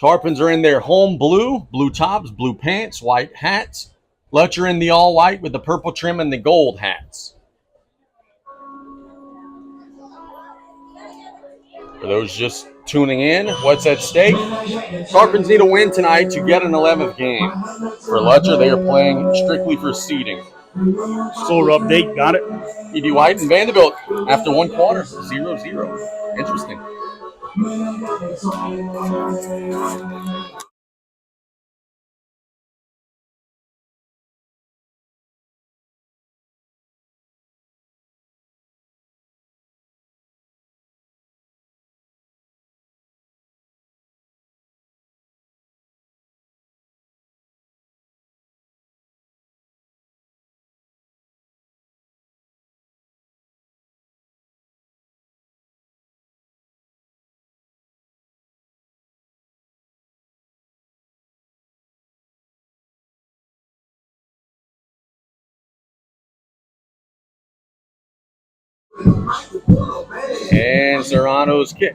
Tarpons are in their home blue tops, blue pants, white hats. Lutcher in the all white with the purple trim and the gold hats. For those just tuning in, what's at stake? Tarpons need a win tonight to get an 11th game. For Lutcher, they are playing strictly for seeding. Score update, got it. E.D. White and Vanderbilt after one quarter, 0-0. Interesting. And Serrano's kick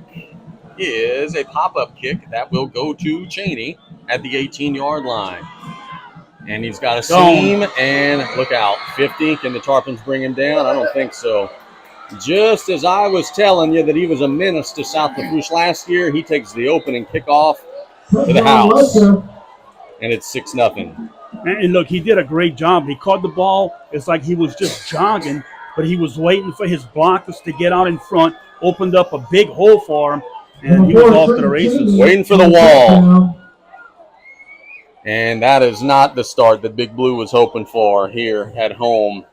is a pop-up kick that will go to Cheney at the 18-yard line. And he's got a seam, and look out, 50. Can the Tarpons bring him down? I don't think so. Just as I was telling you that he was a menace to South Lafourche last year, he takes the opening kickoff to the house, and it's 6-0. And look, he did a great job. He caught the ball. It's like he was just jogging, but he was waiting for his blockers to get out in front, opened up a big hole for him, and he was off to the races. Waiting for the wall. And that is not the start that Big Blue was hoping for here at home.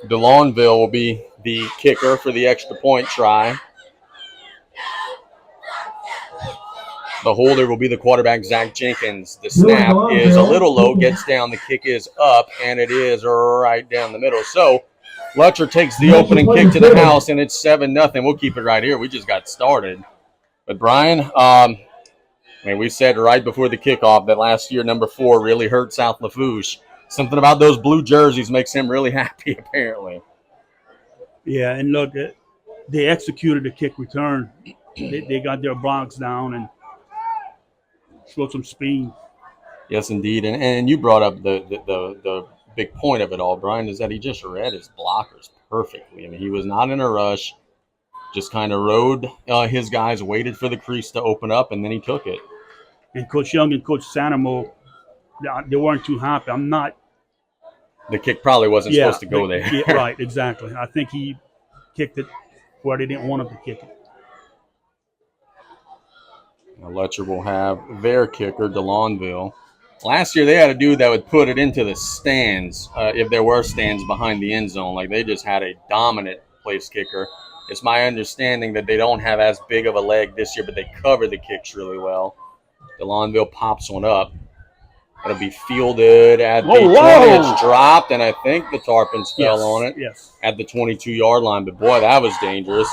DeLongville will be the kicker for the extra point try. The holder will be the quarterback, Zach Jenkins. The snap is a little low, gets down, the kick is up, and it is right down the middle. So Lutcher takes the opening kick to the house, and it's 7-0. We'll keep it right here. We just got started. But Brian, we said right before the kickoff that last year number 4 really hurt South Lafourche. Something about those blue jerseys makes him really happy, apparently. Yeah, and look, they executed the kick return. They got their blocks down and showed some speed. Yes, indeed. And you brought up the big point of it all, Brian, is that he just read his blockers perfectly. I mean, he was not in a rush, just kind of rode his guys, waited for the crease to open up, and then he took it. And Coach Young and Coach Sanamo, they weren't too happy. The kick probably wasn't supposed to go there. Yeah, right, exactly. I think he kicked it where they didn't want him to kick it. Now Lutcher will have their kicker, DeLongville. Last year they had a dude that would put it into the stands if there were stands behind the end zone. Like, they just had a dominant place kicker. It's my understanding that they don't have as big of a leg this year, but they cover the kicks really well. DeLongville pops one up. It'll be fielded at the 20. It's dropped, and I think the Tarpons fell on it at the 22-yard line. But, boy, that was dangerous.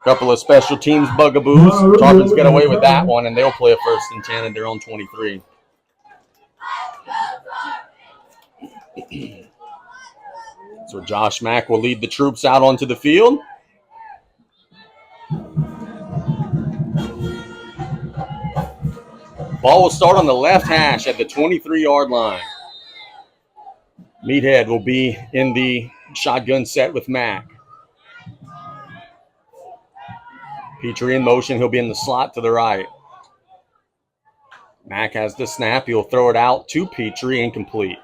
Couple of special teams bugaboos. Tarpons get away with that one, and they'll play a 1st and 10 at their own 23. So Josh Mack will lead the troops out onto the field. Ball will start on the left hash at the 23-yard line. Meathead will be in the shotgun set with Mack. Petrie in motion. He'll be in the slot to the right. Mack has the snap. He'll throw it out to Petrie. Incomplete.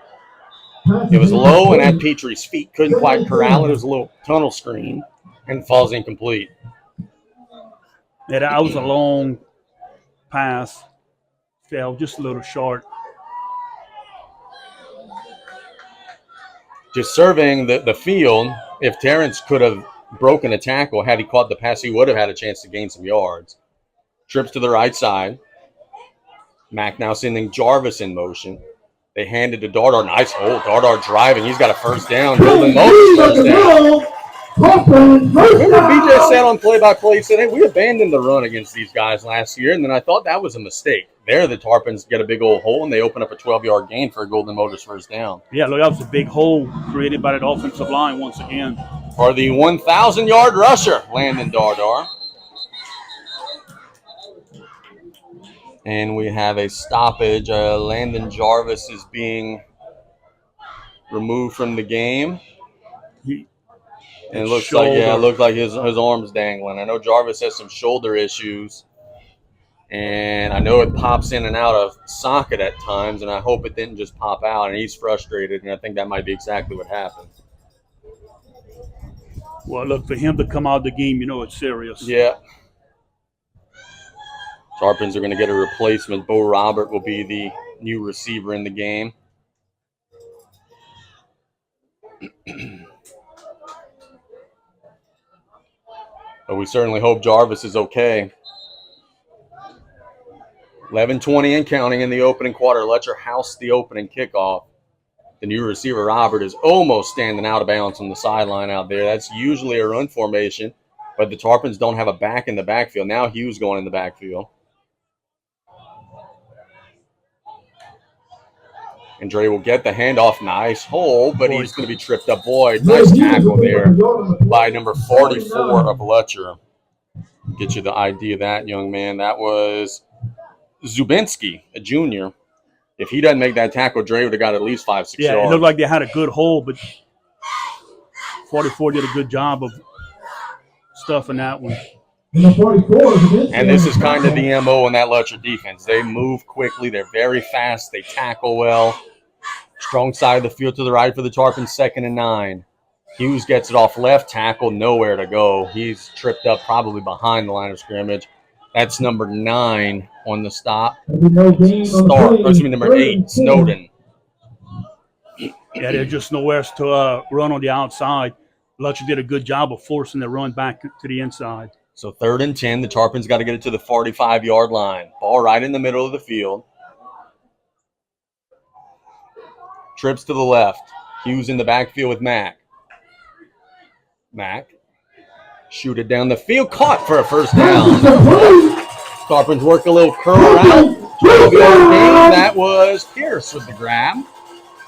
It was low and at Petrie's feet. Couldn't quite corral it. It was a little tunnel screen and falls incomplete. Yeah, that was a long pass. Fell just a little short. Just surveying the field, if Terrence could have broken a tackle, had he caught the pass, he would have had a chance to gain some yards. Trips to the right side. Mack now sending Jarvis in motion. They handed to Dardar. Nice hold. Dardar driving. He's got a first down. Golden Moses first down. Remember BJ said on play-by-play, he said, hey, we abandoned the run against these guys last year, and then I thought that was a mistake. There, the Tarpons get a big old hole, and they open up a 12-yard gain for a Golden Motors first down. Yeah, look, that was a big hole created by that offensive line once again. for the 1,000-yard rusher, Landon Dardar. And we have a stoppage. Landon Jarvis is being removed from the game. And it looks like his arm's dangling. I know Jarvis has some shoulder issues. And I know it pops in and out of socket at times, and I hope it didn't just pop out, and he's frustrated, and I think that might be exactly what happened. Well, look, for him to come out of the game, you know it's serious. Yeah. Tarpons are going to get a replacement. Bo Robert will be the new receiver in the game. But we certainly hope Jarvis is okay. 11:20 and counting in the opening quarter. Lutcher housed the opening kickoff. The new receiver, Robert, is almost standing out of bounds on the sideline out there. That's usually a run formation, but the Tarpons don't have a back in the backfield. Now Hughes going in the backfield. And Dre will get the handoff. Nice hold, but he's going to be tripped up. Boy, nice tackle there by number 44 of Lutcher. Get you the ID of that young man. That was Zubinski, a junior. If he doesn't make that tackle, Dre would have got at least 5-6 yards. Yeah, it looked like they had a good hold, but 44 did a good job of stuffing that one. And this is kind of the MO in that Lutcher defense. They move quickly. They're very fast. They tackle well. Strong side of the field to the right for the Tarpons, 2nd and 9. Hughes gets it off left tackle, nowhere to go. He's tripped up probably behind the line of scrimmage. That's number 9 on the stop. Number 8, Snowden. Yeah, there's just nowhere to run on the outside. Lutcher did a good job of forcing the run back to the inside. So 3rd and 10, the Tarpons got to get it to the 45-yard line. Ball right in the middle of the field. Trips to the left. Hughes in the backfield with Mack. Mack. Shoot it down the field. Caught for a first down. Tarpons work a little curl route. 12-yard gain. That was Pierce with the grab.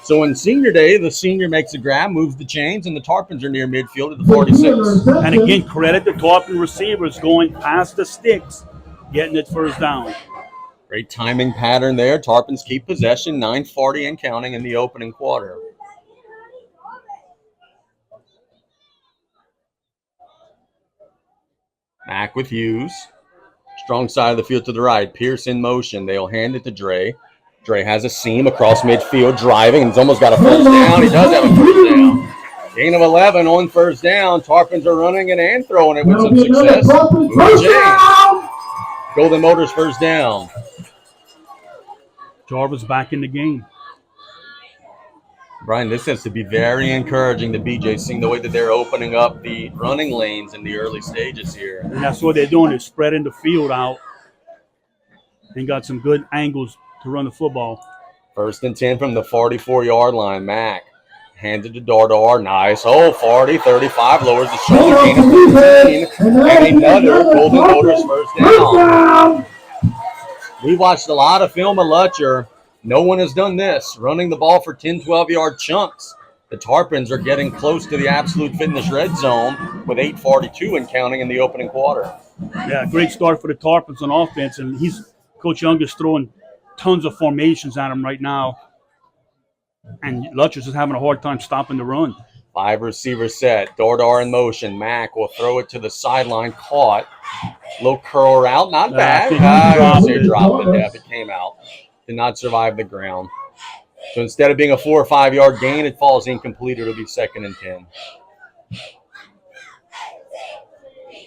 So in senior day, the senior makes a grab, moves the chains, and the Tarpons are near midfield at the 46. And again, credit the Tarpon receivers going past the sticks, getting it first down. Great timing pattern there. Tarpons keep possession, 9:40 and counting in the opening quarter. Mack with Hughes. Strong side of the field to the right. Pierce in motion. They'll hand it to Dre. Dre has a seam across midfield, driving, and he's almost got a first down. He does have a first down. Gain of 11 on first down. Tarpons are running it and throwing it with some success. Golden Motors first down. Jarvis back in the game. Brian, this has to be very encouraging to BJ, seeing the way that they're opening up the running lanes in the early stages here. And that's what they're doing, is spreading the field out and got some good angles to run the football. 1st and 10 from the 44-yard line. Mack handed to Dardar. Nice. 40, 35. Lowers the shoulder. Gain of 15. And another Golden Motors first down. We watched a lot of film of Lutcher. No one has done this, running the ball for 10, 12-yard chunks. The Tarpons are getting close to the Absolute Fitness red zone with 8:42 and counting in the opening quarter. Yeah, great start for the Tarpons on offense, and Coach Young is throwing tons of formations at him right now. And Lutcher's just having a hard time stopping the run. 5 receiver set. Dardar in motion. Mack will throw it to the sideline. Caught. Low curl route. Not bad. He dropped it. Yeah, it came out. Did not survive the ground. So instead of being a 4 or 5 yard gain, it falls incomplete. It'll be 2nd and 10.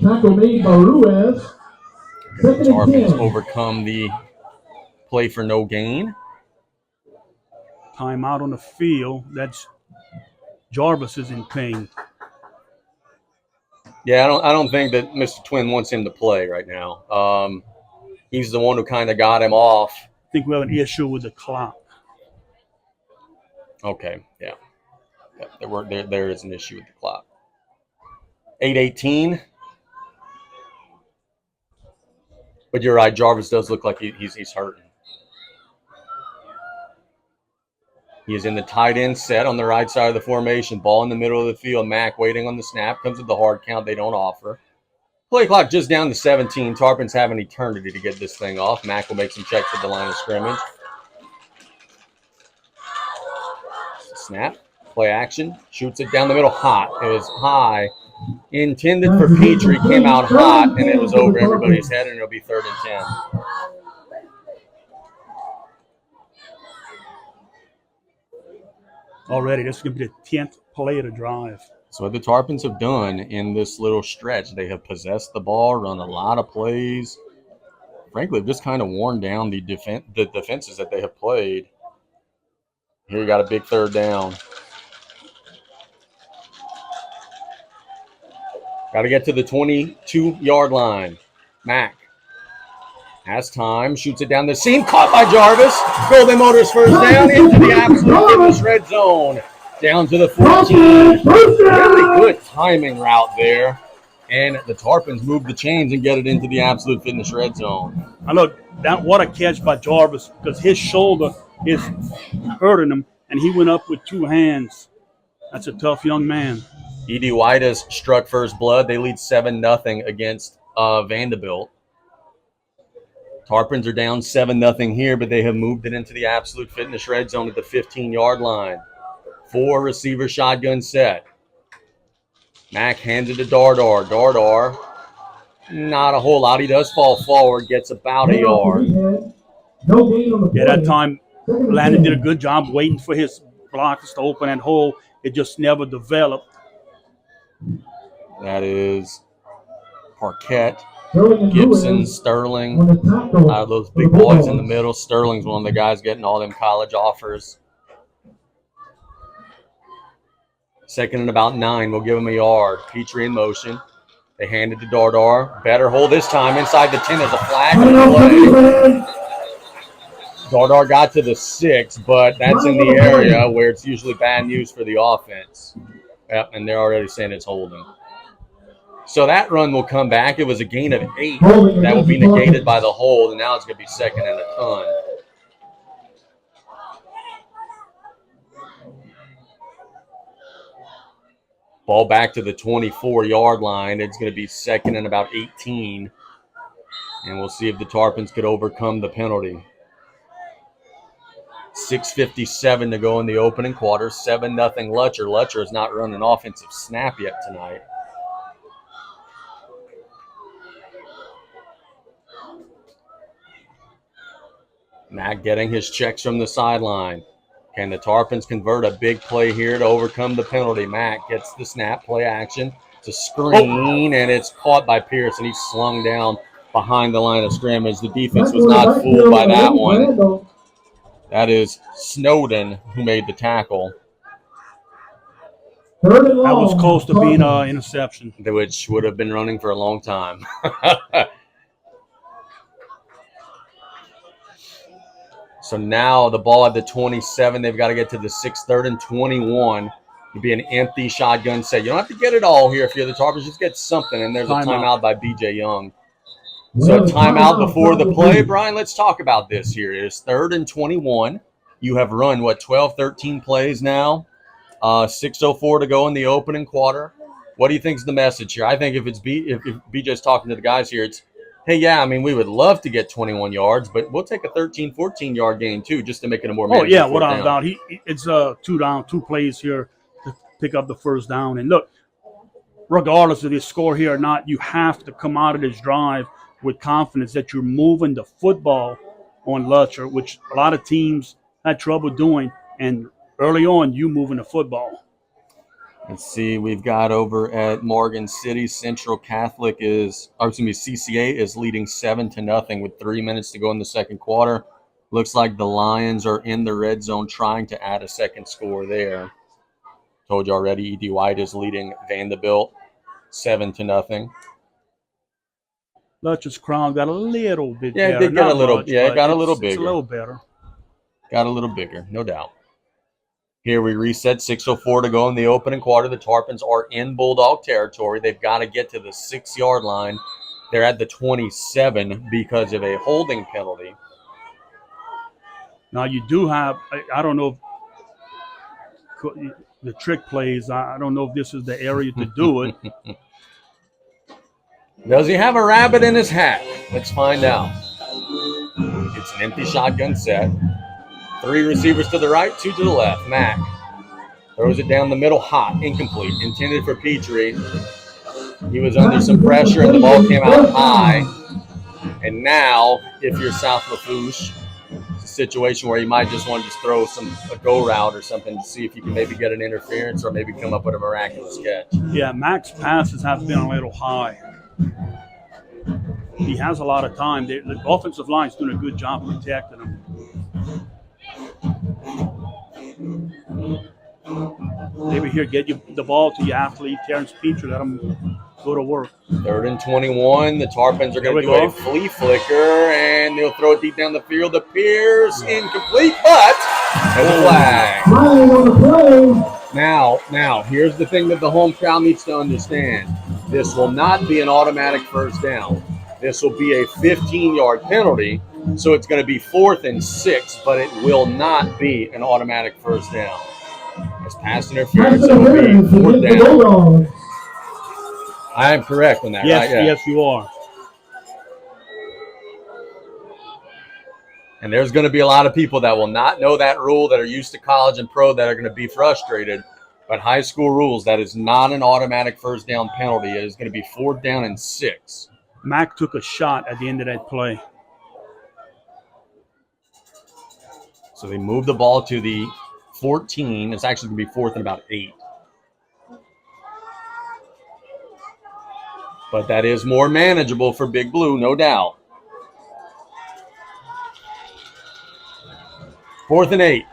Tackle made by Ruiz. The Tarpons overcome the play for no gain. Timeout on the field. That's Jarvis is in pain. Yeah, I don't think that Mr. Twin wants him to play right now. He's the one who kind of got him off. I think we have an issue with the clock. Okay, yeah. There is an issue with the clock. 8:18. But you're right, Jarvis does look like he's hurting. He is in the tight end set on the right side of the formation. Ball in the middle of the field. Mack waiting on the snap. Comes with the hard count. They don't offer. Play clock just down to 17. Tarpons have an eternity to get this thing off. Mack will make some checks at the line of scrimmage. Snap. Play action. Shoots it down the middle. Hot. It was high. Intended for Petrie. Came out hot, and it was over everybody's head, and it'll be 3rd and 10. Already, this is going to be the 10th play of the drive. So what the Tarpons have done in this little stretch, they have possessed the ball, run a lot of plays. Frankly, they've just kind of worn down the defenses that they have played. Here you got a big 3rd down. Got to get to the 22-yard line. Mack has time, shoots it down the seam, caught by Jarvis. Golden Motors first down into the absolute fitness red zone. Down to the 14. Really good timing route there. And the Tarpons move the chains and get it into the absolute fitness red zone. I look, what a catch by Jarvis, because his shoulder is hurting him, and he went up with 2 hands. That's a tough young man. E.D. White has struck first blood. They lead 7-0 against Vanderbilt. Tarpons are down 7-0 here, but they have moved it into the absolute fitness red zone at the 15-yard line. 4 receiver shotgun set. Mack hands it to Dardar. Dardar, not a whole lot. He does fall forward, gets about a yard. Yeah, that time Landon did a good job waiting for his blockers to open that hole. It just never developed. That is Parquette, Gibson, Sterling. Those big boys in the middle. Sterling's one of the guys getting all them college offers. 2nd and about 9. We'll give him a yard. Petrie in motion. They hand it to Dardar. Better hold this time. Inside the 10 is a flag on the play. Dardar got to the 6, but that's in the area where it's usually bad news for the offense. Yep, and they're already saying it's holding. So that run will come back. It was a gain of 8. That will be negated by the hold, and now it's going to be 2nd and a ton. Ball back to the 24-yard line. It's going to be 2nd and about 18. And we'll see if the Tarpons could overcome the penalty. 6:57 to go in the opening quarter. 7-0 Lutcher. Lutcher has not run an offensive snap yet tonight. Mack getting his checks from the sideline. Can the Tarpons convert a big play here to overcome the penalty? Mack gets the snap, play action. It's a screen, and it's caught by Pierce, and he's slung down behind the line of scrimmage. The defense was not fooled by that one. That is Snowden who made the tackle. That was close to being an interception. Which would have been running for a long time. So now the ball at the 27. They've got to get to the 6, 3rd and 21. It'd be an empty shotgun set. You don't have to get it all here if you're the Tarpons. Just get something. And there's a timeout by B.J. Young. So timeout before the play. Brian, let's talk about this here. It's 3rd and 21. You have run, 12, 13 plays now. 6:04 to go in the opening quarter. What do you think is the message here? I think if BJ's talking to the guys here, it's, hey, yeah, I mean, we would love to get 21 yards, but we'll take a 13, 14-yard gain, too, just to make it a more manageable. Oh, yeah, what I'm about. It's 2 down, 2 plays here to pick up the 1st down. And look, regardless of the score here or not, you have to come out of this drive with confidence that you're moving the football on Lutcher, which a lot of teams had trouble doing. And early on, you moving the football. Let's see. We've got over at Morgan City, Central Catholic CCA is leading 7-0 with 3 minutes to go in the second quarter. Looks like the Lions are in the red zone trying to add a second score there. Told you already, E.D. White is leading Vanderbilt 7-0. Lutcher's crown got a little bit better. Yeah, it did get a little. Much, it got a little bigger. It's a little better. Got a little bigger, no doubt. Here we reset, 6:04 to go in the opening quarter. The Tarpons are in Bulldog territory. They've got to get to the 6-yard line. They're at the 27 because of a holding penalty. Now you do have, I don't know the trick plays. I don't know if this is the area to do it. Does he have a rabbit in his hat? Let's find out. It's an empty shotgun set. 3 receivers to the right, 2 to the left. Mack throws it down the middle, hot, incomplete, intended for Petrie. He was under some pressure and the ball came out high. And now, if you're South Lafourche, it's a situation where you might just want to just throw a go route or something to see if you can maybe get an interference or maybe come up with a miraculous catch. Yeah, Mack's passes have been a little high. He has a lot of time. The offensive line's doing a good job protecting him. Maybe here, get you the ball to your athlete, Terrence Petrie, let him go to work. 3rd and 21. The Tarpons are going to do a flea flicker, and they'll throw it deep down the field. Appears incomplete, but there's a flag. On the play. Now, here's the thing that the home crowd needs to understand. This will not be an automatic first down. This will be a 15-yard penalty, so it's going to be 4th and 6, but it will not be an automatic first down. As pass interference, it will be 4th down. I am correct on that, yes, right? Yeah. Yes, you are. And there's going to be a lot of people that will not know that rule, that are used to college and pro, that are going to be frustrated. But high school rules, that is not an automatic first down penalty. It is going to be 4th down and 6. Mack took a shot at the end of that play. So they move the ball to the 14. It's actually going to be 4th and about 8. But that is more manageable for Big Blue, no doubt. 4th and 8.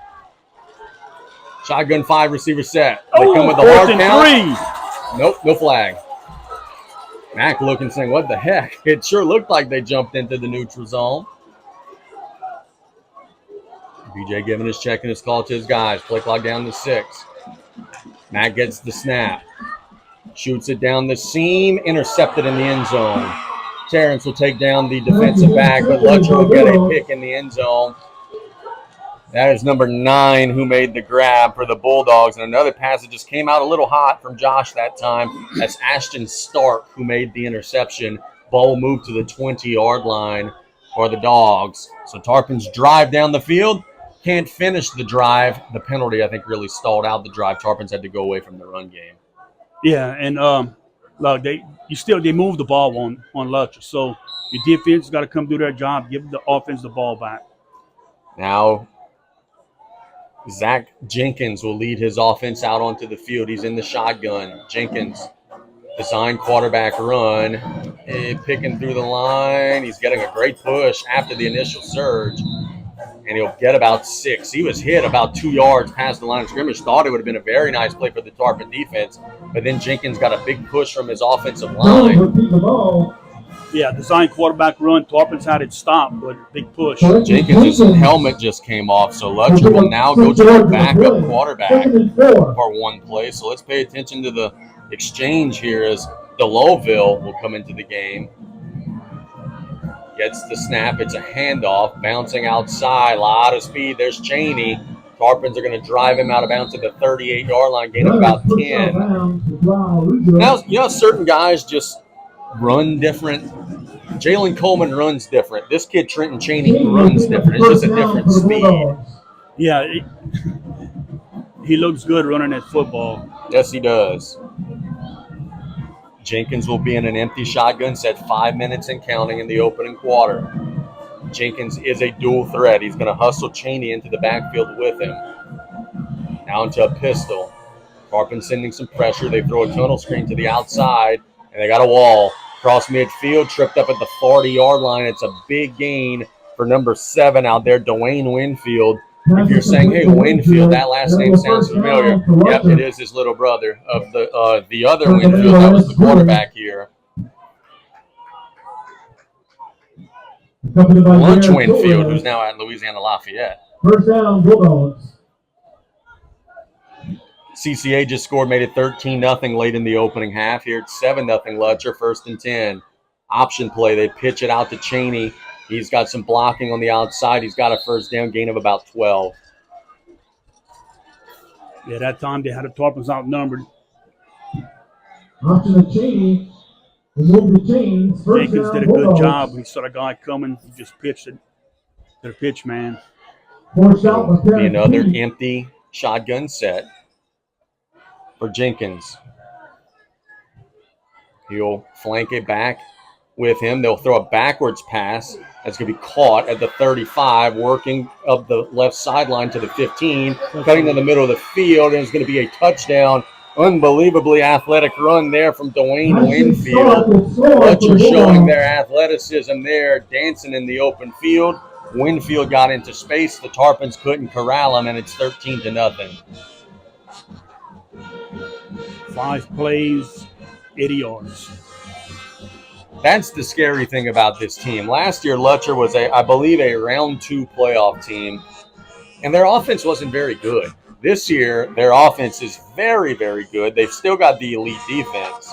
Shotgun 5 receiver set. They come with the hard count. Nope, no flag. Mack looking, saying, what the heck? It sure looked like they jumped into the neutral zone. BJ giving his check and his call to his guys. Play clock down to 6. Mack gets the snap. Shoots it down the seam. Intercepted in the end zone. Terrence will take down the defensive back, but Lutcher will get a pick in the end zone. That is number 9 who made the grab for the Bulldogs. And another pass that just came out a little hot from Josh that time. That's Ashton Stark who made the interception. Ball will move to the 20-yard line for the Dogs. So Tarpons drive down the field. Can't finish the drive. The penalty, I think, really stalled out the drive. Tarpons had to go away from the run game. Yeah, and look, they move the ball on Lutcher. So your defense got to come do their job, give the offense the ball back. Now Zach Jenkins will lead his offense out onto the field. He's in the shotgun. Jenkins, design quarterback run, picking through the line. He's getting a great push after the initial surge, and he'll get about 6. He was hit about 2 yards past the line of scrimmage. Thought it would have been a very nice play for the Tarpon defense, but then Jenkins got a big push from his offensive line. Yeah, design quarterback run. Tarpons had it stopped, but big push. Jenkins' helmet just came off, so Lutcher will now go to a backup quarterback for one play. So let's pay attention to the exchange here as Deloville will come into the game. Gets the snap. It's a handoff, bouncing outside. A lot of speed. There's Cheney. Tarpons are going to drive him out of bounds at the 38-yard line, gain of about 10. Now, certain guys just run different. Jalen Coleman runs different. This kid, Trenton Cheney, runs different. It's just a different speed. Yeah, he looks good running that football. Yes, he does. Jenkins will be in an empty shotgun set, 5 minutes and counting in the opening quarter. Jenkins is a dual threat. He's going to hustle Cheney into the backfield with him. Now into a pistol. Tarpon sending some pressure. They throw a tunnel screen to the outside, and they got a wall. Cross midfield, tripped up at the 40-yard line. It's a big gain for number 7 out there, Dwayne Winfield. If you're saying, hey, Winfield, that last name sounds familiar. Yep, it is his little brother of the other Winfield that was the quarterback here. Lunch Winfield, who's now at Louisiana Lafayette. First down, Bulldogs. CCA just scored, made it 13-0 late in the opening half. Here it's 7-0 Lutcher, 1st and 10. Option play, they pitch it out to Cheney. He's got some blocking on the outside. He's got a first down, gain of about 12. Yeah, that time they had the Tarpons outnumbered. Option of Cheney. Remove the chains. First Jenkins down, did a good Bulldogs. job. He saw the guy coming. He just pitched it to the pitch man. Forced out by It'll be Terrence another Cheney. empty shotgun set for Jenkins. He'll flank it back with him. They'll throw a backwards pass that's going to be caught at the 35, working up the left sideline to the 15, cutting to the middle of the field, and it's going to be a touchdown. Unbelievably athletic run there from Dwayne Winfield. Lutcher showing their athleticism there, dancing in the open field. Winfield got into space. The Tarpons couldn't corral him, and it's 13-0. 5 plays, 80 yards. That's the scary thing about this team. Last year, Lutcher was, I believe, a round 2 playoff team, and their offense wasn't very good. This year, their offense is very, very good. They've still got the elite defense,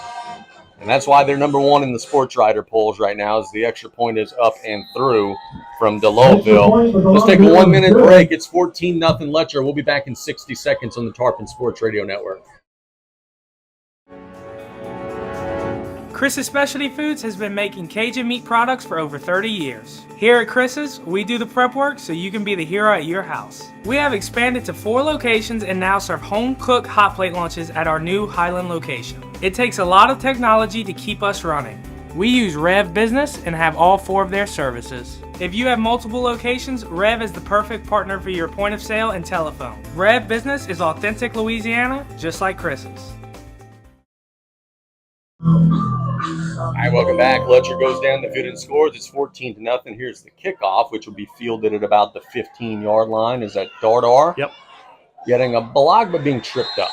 and that's why they're number 1 in the sports writer polls right now, as the extra point is up and through from DeLowville. Let's take a 1-minute break. It's 14-0 Lutcher. We'll be back in 60 seconds on the Tarpon Sports Radio Network. Chris's Specialty Foods has been making Cajun meat products for over 30 years. Here at Chris's, we do the prep work so you can be the hero at your house. We have expanded to 4 locations and now serve home-cooked hot plate lunches at our new Highland location. It takes a lot of technology to keep us running. We use Rev Business and have all 4 of their services. If you have multiple locations, Rev is the perfect partner for your point of sale and telephone. Rev Business is authentic Louisiana, just like Chris's. All right, welcome back. Lutcher goes down the field and scores. It's 14-0. Here's the kickoff, which will be fielded at about the 15-yard line. Is that Dardar? Yep. Getting a block, but being tripped up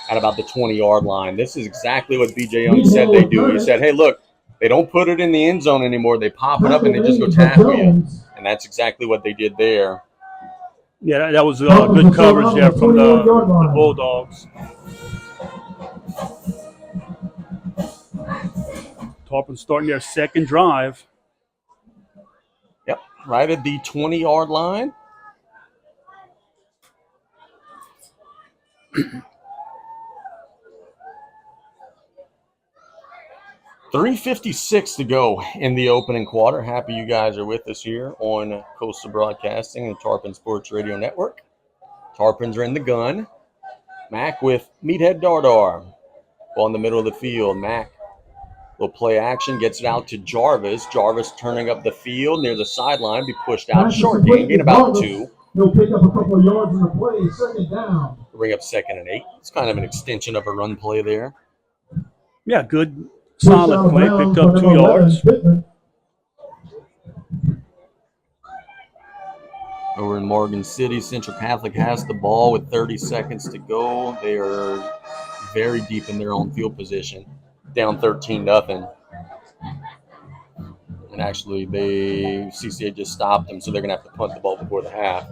at about the 20-yard line. This is exactly what B.J. Young said they do. He said, hey, look, they don't put it in the end zone anymore. They pop it up and they just go tackle you. And that's exactly what they did there. Yeah, that was good coverage there from the Bulldogs. Tarpons starting their second drive. Yep, right at the 20-yard line. $3:56 to go in the opening quarter. Happy you guys are with us here on Coastal Broadcasting and Tarpon Sports Radio Network. Tarpons are in the gun. Mack with Meathead Dardar. Ball in the middle of the field. Mack will play action, gets it out to Jarvis. Jarvis turning up the field near the sideline, be pushed out. Short gain about 2. He'll pick up a couple of yards in the play. Second down. Bring up 2nd and 8. It's kind of an extension of a run play there. Yeah, good, solid play. Picked up 2 yards. Over in Morgan City, Central Catholic has the ball with 30 seconds to go. They are very deep in their own field position. Down 13-0. And actually, CCA just stopped them, so they're going to have to punt the ball before the half.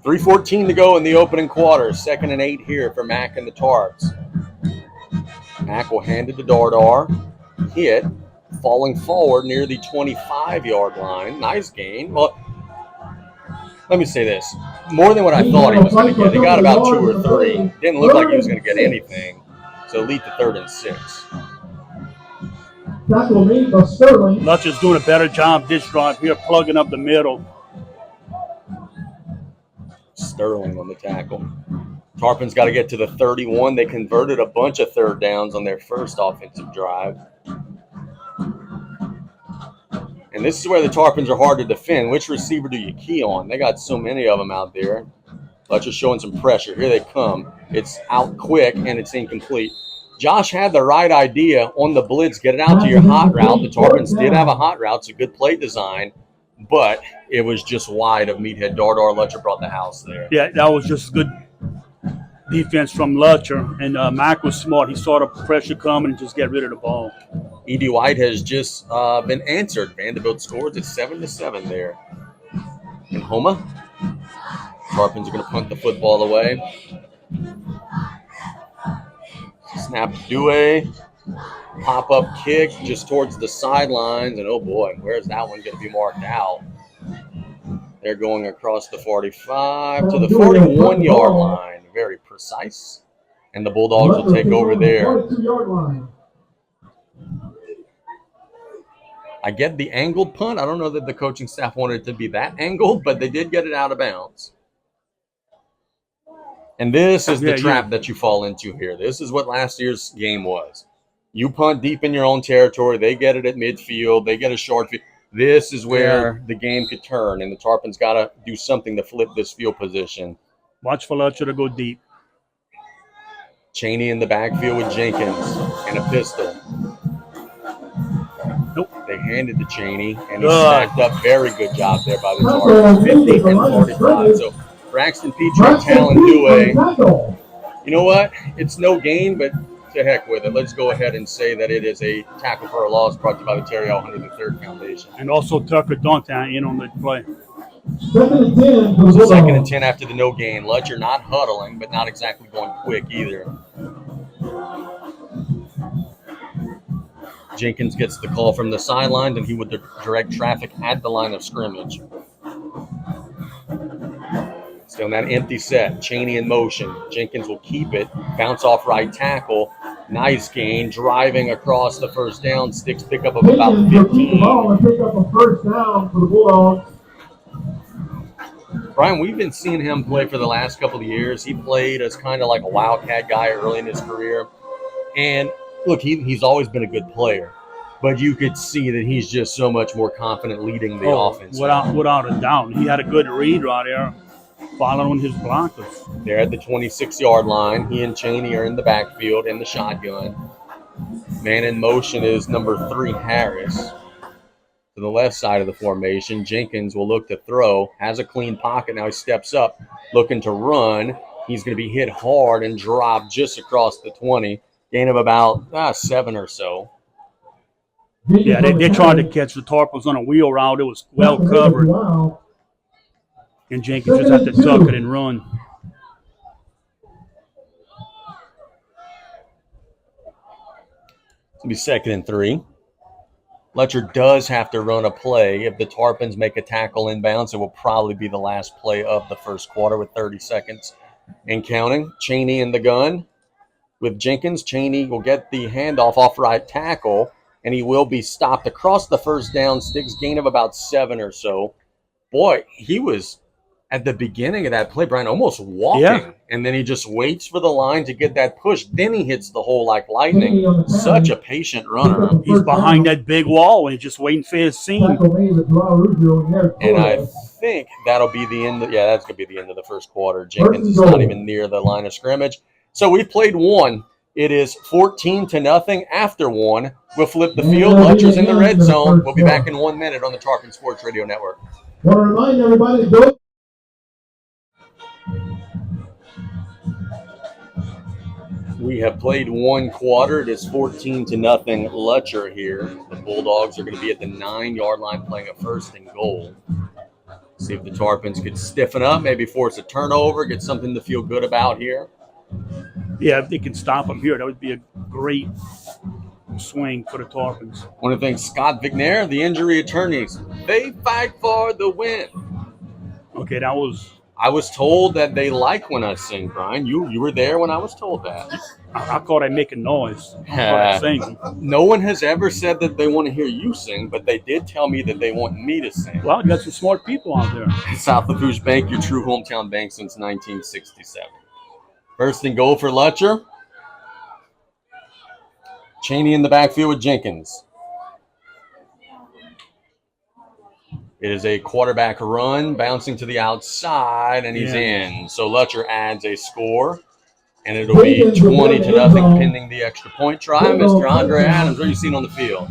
3:14 to go in the opening quarter. 2nd and 8 here for Mack and the Tarps. Mack will hand it to Dardar. Hit, falling forward near the 25-yard line. Nice gain. Well, let me say this. More than what I thought he was going to get. He got about 2 or 3. Didn't look like he was going to get anything. So lead to 3rd and 6. Lutcher's doing a better job this drive here, plugging up the middle. Sterling on the tackle. Tarpon's got to get to the 31. They converted a bunch of 3rd downs on their first offensive drive. And this is where the Tarpons are hard to defend. Which receiver do you key on? They got so many of them out there. Lutcher's showing some pressure. Here they come. It's out quick, and it's incomplete. Josh had the right idea on the blitz. Get it out to your hot route. The Tarpons did have a hot route. It's a good play design, but it was just wide of Meathead Dardar. Lutcher brought the house there. Yeah, that was just good defense from Lutcher, and Mack was smart. He saw the pressure coming and just get rid of the ball. E.D. White has just been answered. Vanderbilt scores at 7-7 there. And Homa. Tarpons are going to punt the football away. Snap to Dewey. Pop-up kick just towards the sidelines. And, oh, boy, where's that one going to be marked out? They're going across the 45 to the 41-yard line. Very precise. And the Bulldogs will take over there. 42-yard line. I get the angled punt. I don't know that the coaching staff wanted it to be that angled, but they did get it out of bounds. And this is the trap that you fall into here. This is what last year's game was. You punt deep in your own territory. They get it at midfield. They get a short field. This is where the game could turn, and the Tarpons got to do something to flip this field position. Watch for Lutcher to go deep. Cheney in the backfield with Jenkins and a pistol. Nope. They handed to Cheney, and he stacked up. Very good job there by the Tarpons. 50 and 45. So Braxton Petrie and Talon Dewey. You know what? It's no gain, but to heck with it. Let's go ahead and say that it is a tackle for a loss brought to you by the Terry L. 103rd Foundation. And also Tucker Dontan in on the play. 2nd and 10. So 2nd and 10 after the no gain. Lutcher not huddling, but not exactly going quick either. Jenkins gets the call from the sideline, and he would direct traffic at the line of scrimmage. Still in that empty set. Cheney in motion. Jenkins will keep it. Bounce off right tackle. Nice gain. Driving across the first down. Sticks pickup of about 15. Ball and pick up a first down for the Bulldogs. Brian, we've been seeing him play for the last couple of years. He played as kind of like a wildcat guy early in his career. And look, he's always been a good player. But you could see that he's just so much more confident leading the offense. Without a doubt. He had a good read right there, following his blockers. They're at the 26-yard line. He and Cheney are in the backfield in the shotgun. Man in motion is number 3, Harris. To the left side of the formation, Jenkins will look to throw. Has a clean pocket. Now he steps up, looking to run. He's going to be hit hard and drop just across the 20. Gain of about 7 or so. Yeah, they tried to catch the Tarpons on a wheel route. It was well covered. And Jenkins just had to tuck it and run. It'll be 2nd and 3. Lutcher does have to run a play. If the Tarpons make a tackle inbounds, it will probably be the last play of the first quarter with 30 seconds and counting. Cheney in the gun with Jenkins. Cheney will get the handoff off right tackle, and he will be stopped across the first down sticks, gain of about 7 or so. Boy, he was at the beginning of that play, Brian, almost walking. Yeah. And then he just waits for the line to get that push. Then he hits the hole like lightning. Such a patient runner. He's behind that big wall and he's just waiting for his seam. And I think that'll be the end. That's going to be the end of the first quarter. Jenkins is not even near the line of scrimmage. So we played one. It is 14-0 after one. We'll flip the field. Lutcher's in the red zone. We'll be back in 1 minute on the Tarpon Sports Radio Network. Want to remind everybody to go. We have played one quarter. It is 14-0 Lutcher here. The Bulldogs are going to be at the 9-yard line playing a 1st and goal. See if the Tarpons could stiffen up, maybe force a turnover, get something to feel good about here. Yeah, if they can stop them here, that would be a great swing for the Tarpons. I want to thank Scott Vignair, the injury attorneys. They fight for the win. Okay, that was... I was told that they like when I sing, Brian. You were there when I was told that. I thought I'd make a noise. I sing. No one has ever said that they want to hear you sing, but they did tell me that they want me to sing. Well, you got some smart people out there. South Lafourche Bank, your true hometown bank since 1967. 1st and goal for Lutcher. Cheney in the backfield with Jenkins. It is a quarterback run, bouncing to the outside, and he's in. So Lutcher adds a score, and it'll be 20-0 pending the extra point try. Mr. Andre Adams, what are you seeing on the field?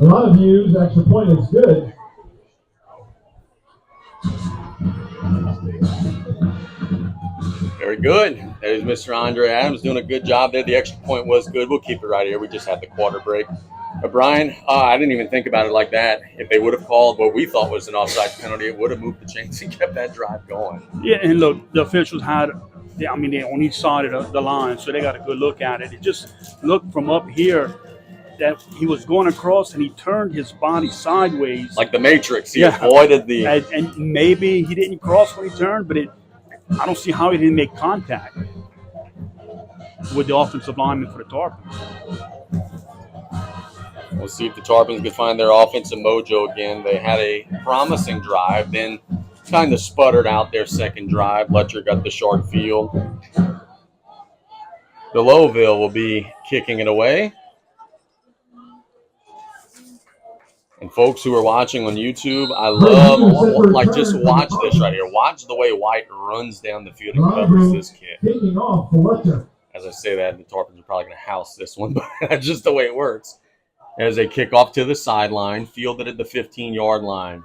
A lot of views, extra point is good. Very good. There's Mr. Andre Adams doing a good job there. The extra point was good. We'll keep it right here. We just had the quarter break. But Brian, I didn't even think about it like that. If they would have called what we thought was an offside penalty, it would have moved the chains and kept that drive going. Yeah, and look, the officials had, I mean, they're on each side of the line, so they got a good look at it. It just looked from up here that he was going across and he turned his body sideways. Like the Matrix. He avoided the... And maybe he didn't cross when he turned, but I don't see how he didn't make contact with the offensive lineman for the Tarpons. We'll see if the Tarpons could find their offensive mojo again. They had a promising drive, then kind of sputtered out their second drive. Lutcher got the short field. Deloville will be kicking it away. And folks who are watching on YouTube, I love, like, just watch this right here. Watch the way White runs down the field and covers this kid. As I say that, the Tarpons are probably going to house this one, but that's just the way it works. As they kick off to the sideline, fielded at the 15-yard line.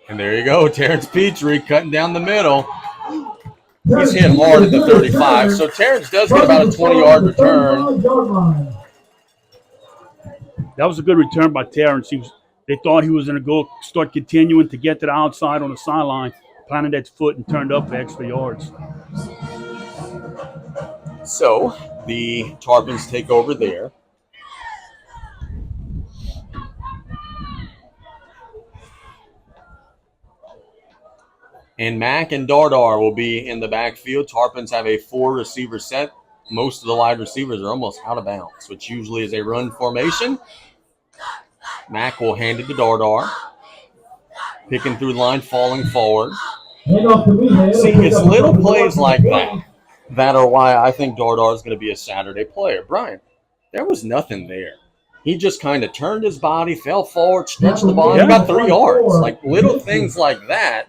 And there you go, Terrence Petrie cutting down the middle. He's hit hard at the 35, so Terrence does get about a 20-yard return. That was a good return by Terrence. They thought he was going to go start continuing to get to the outside on the sideline, planted that foot and turned up for extra yards. So the Tarpons take over there. And Mack and Dardar will be in the backfield. Tarpons have a 4-receiver set. Most of the wide receivers are almost out of bounds, which usually is a run formation. Mack will hand it to Dardar. Picking through the line, falling forward. See, it's little plays like that are why I think Dardar is going to be a Saturday player. Brian, there was nothing there. He just kind of turned his body, fell forward, stretched the ball, and got 3 yards. Like, little things like that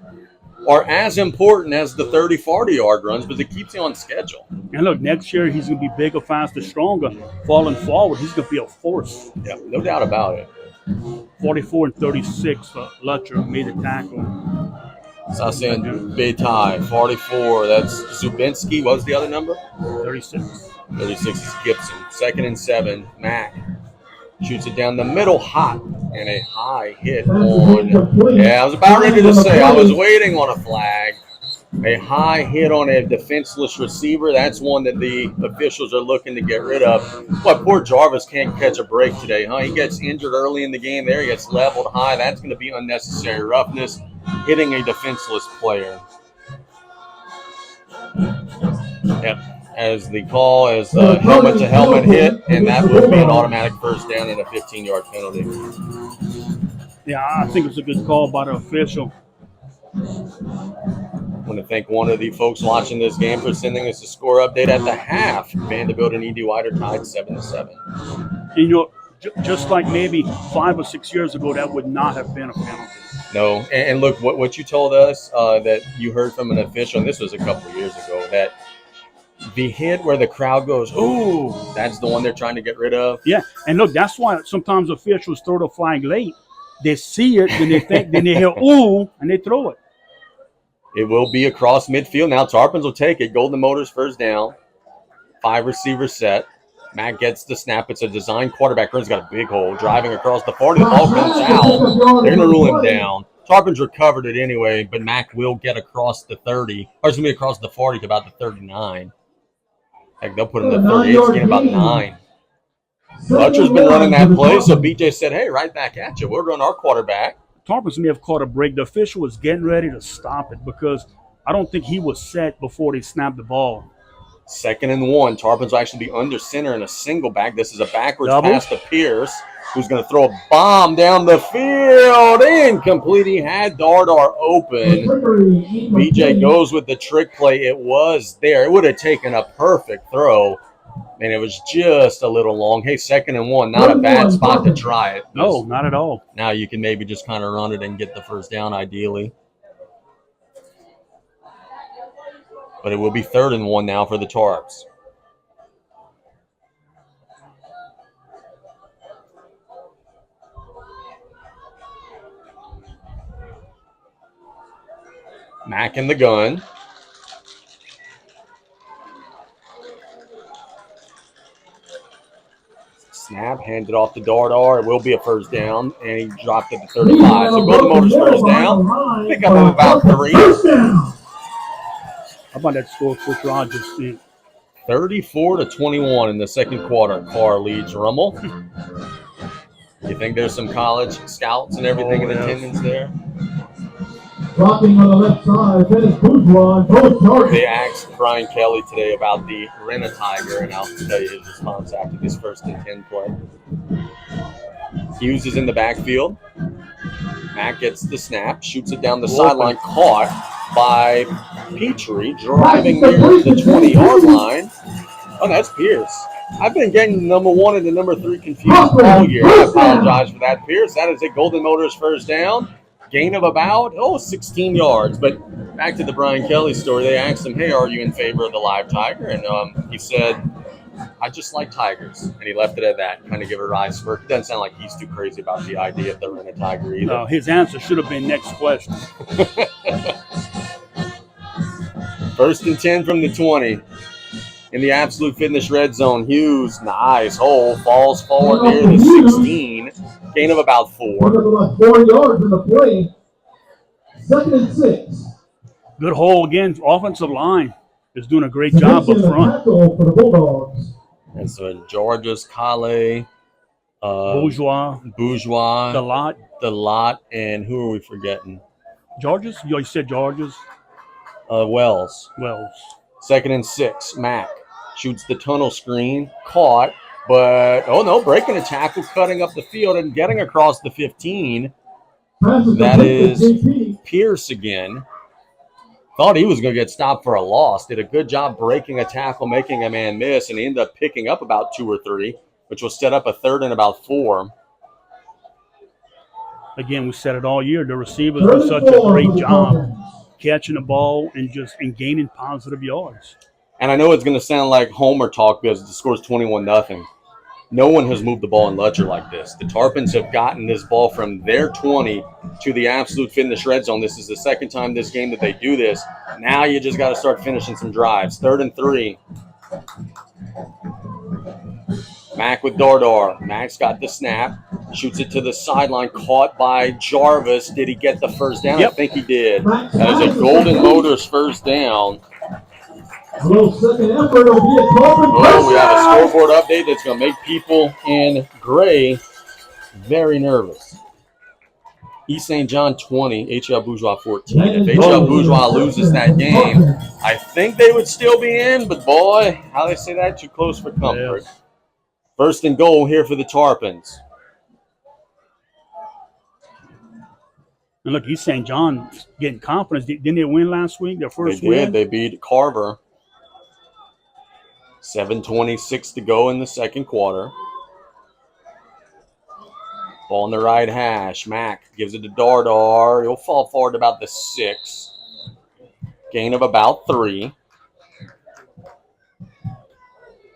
are as important as the 30, 40-yard runs, but it keeps you on schedule. And look, next year he's going to be bigger, faster, stronger. Falling forward, he's going to be a force. Yeah, no doubt about it. 44 and 36 for Lutcher made a tackle. Sasan Betai, 44. That's Zubinski. What was the other number? 36. 36 is Gibson. 2nd and 7. Mack shoots it down the middle, hot, and a high hit on. Yeah, I was about ready to say I was waiting on a flag. A high hit on a defenseless receiver. That's one that the officials are looking to get rid of. But poor Jarvis can't catch a break today, huh? He gets injured early in the game there. He gets leveled high. That's going to be unnecessary roughness, hitting a defenseless player. Yep. As the call is helmet-to-helmet hit, and that will be an automatic first down and a 15-yard penalty. Yeah, I think it's a good call by the official. I want to thank one of the folks watching this game for sending us a score update at the half. Vanderbilt and E.D. White are tied 7-7. You know, just like maybe 5 or 6 years ago, that would not have been a penalty. No, and look, what you told us that you heard from an official, and this was a couple of years ago, that the hit where the crowd goes, ooh, that's the one they're trying to get rid of. Yeah, and look, that's why sometimes officials throw the flag late. They see it, then they think, then they hear ooh, and they throw it. It will be across midfield. Now Tarpons will take it. Golden Motors first down. 5-receiver set. Matt gets the snap. It's a design quarterback. He's got a big hole. Driving across the 40. The ball comes out. They're going to rule him down. Tarpons recovered it anyway, but Mack will get across the 30. Or it's going to be across the 40 to about the 39. Heck, they'll put him to 38. It's getting about 9. Lutcher's been running that play, so BJ said, hey, right back at you. We'll run our quarterback. Tarpons may have caught a break. The official was getting ready to stop it because I don't think he was set before they snapped the ball. 2nd and 1. Tarpons will actually be under center in a single back. This is a backwards Double. Pass to Pierce, who's going to throw a bomb down the field. Incomplete. He had Dardar open. BJ goes with the trick play. It was there. It would have taken a perfect throw, and it was just a little long. Hey, 2nd and 1. Not a bad spot to try it. No, not at all. Now you can maybe just kind of run it and get the first down ideally. But it will be 3rd and 1 now for the Tarps. Mack in the gun. Snap, handed off to Dardar. It will be a first down, and he dropped it to 35. So Golden Motors first down. Pick up of about 3. How about that score, Coach Rogers? 34-21 in the second quarter. Carr leads Rummel. You think there's some college scouts and everything in attendance there? Blocking on the left side, that is Bourgeois. Both targets. They asked Brian Kelly today about the Rent-A-Tiger, and I'll tell you his response after this 1st and 10 play. Hughes is in the backfield. Mack gets the snap, shoots it down the sideline, caught by Petrie, driving near the 20-yard line. Oh, that's Pierce. I've been getting number 1 and the number 3 confused all year. I apologize for that, Pierce. That is a Golden Motors first down. Gain of about, 16 yards. But back to the Brian Kelly story, they asked him, hey, are you in favor of the live tiger? And he said, I just like tigers. And he left it at that, kind of give a rise for it. It doesn't sound like he's too crazy about the idea of the Rent-A-Tiger either. No, his answer should have been next question. 1st and 10 from the 20. In the Absolute Fitness red zone, Hughes, nice hole, falls forward near the 16. Gain of about 4. About 4 yards in the play. 2nd and 6. Good hole again. Offensive line is doing a great job up front. For the Bulldogs. And so Georges, Kale, Bourgeois, the lot, and who are we forgetting? Georges? You said Georges? Wells. 2nd and 6. Mack shoots the tunnel screen, caught, but breaking a tackle, cutting up the field and getting across the 15. That is Pierce again. Thought he was going to get stopped for a loss. Did a good job breaking a tackle, making a man miss, and he ended up picking up about 2 or 3, which will set up a 3rd and about 4. Again, we said it all year. The receivers do such a great job catching the ball and gaining positive yards. And I know it's going to sound like Homer talk because the score's 21-0. No one has moved the ball in Lutcher like this. The Tarpons have gotten this ball from their 20 to the Absolute Fitness red zone. This is the 2nd time this game that they do this. Now you just got to start finishing some drives. 3rd and 3. Mack with Dardar. Mack's got the snap. Shoots it to the sideline. Caught by Jarvis. Did he get the first down? Yep. I think he did. That is a Golden Motors first down. A little second effort will be a Tarpon. Oh, we have a scoreboard update that's going to make people in gray very nervous. East St. John 20, HL Bourgeois 14. If HL Bourgeois loses that game, I think they would still be in, but boy, how they say that, too close for comfort. Yes. 1st and goal here for the Tarpons. And look, East St. John getting confidence. Didn't they win last week? Their first They win? did. They beat Carver. 7:26 to go in the second quarter. Ball on the right hash. Mack gives it to Dardar. He'll fall forward about the 6. Gain of about 3.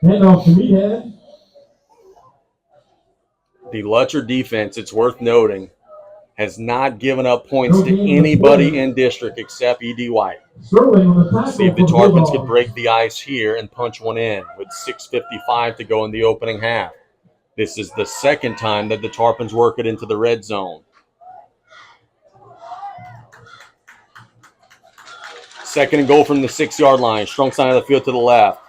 Handoff to Meathead. The Lutcher defense, it's worth noting, has not given up points to anybody in district except E.D. White. Sterling on the tackle. See if the Tarpons could break the ice here and punch one in with 6:55 to go in the opening half. This is the 2nd time that the Tarpons work it into the red zone. 2nd and goal from the 6-yard line. Strong side of the field to the left.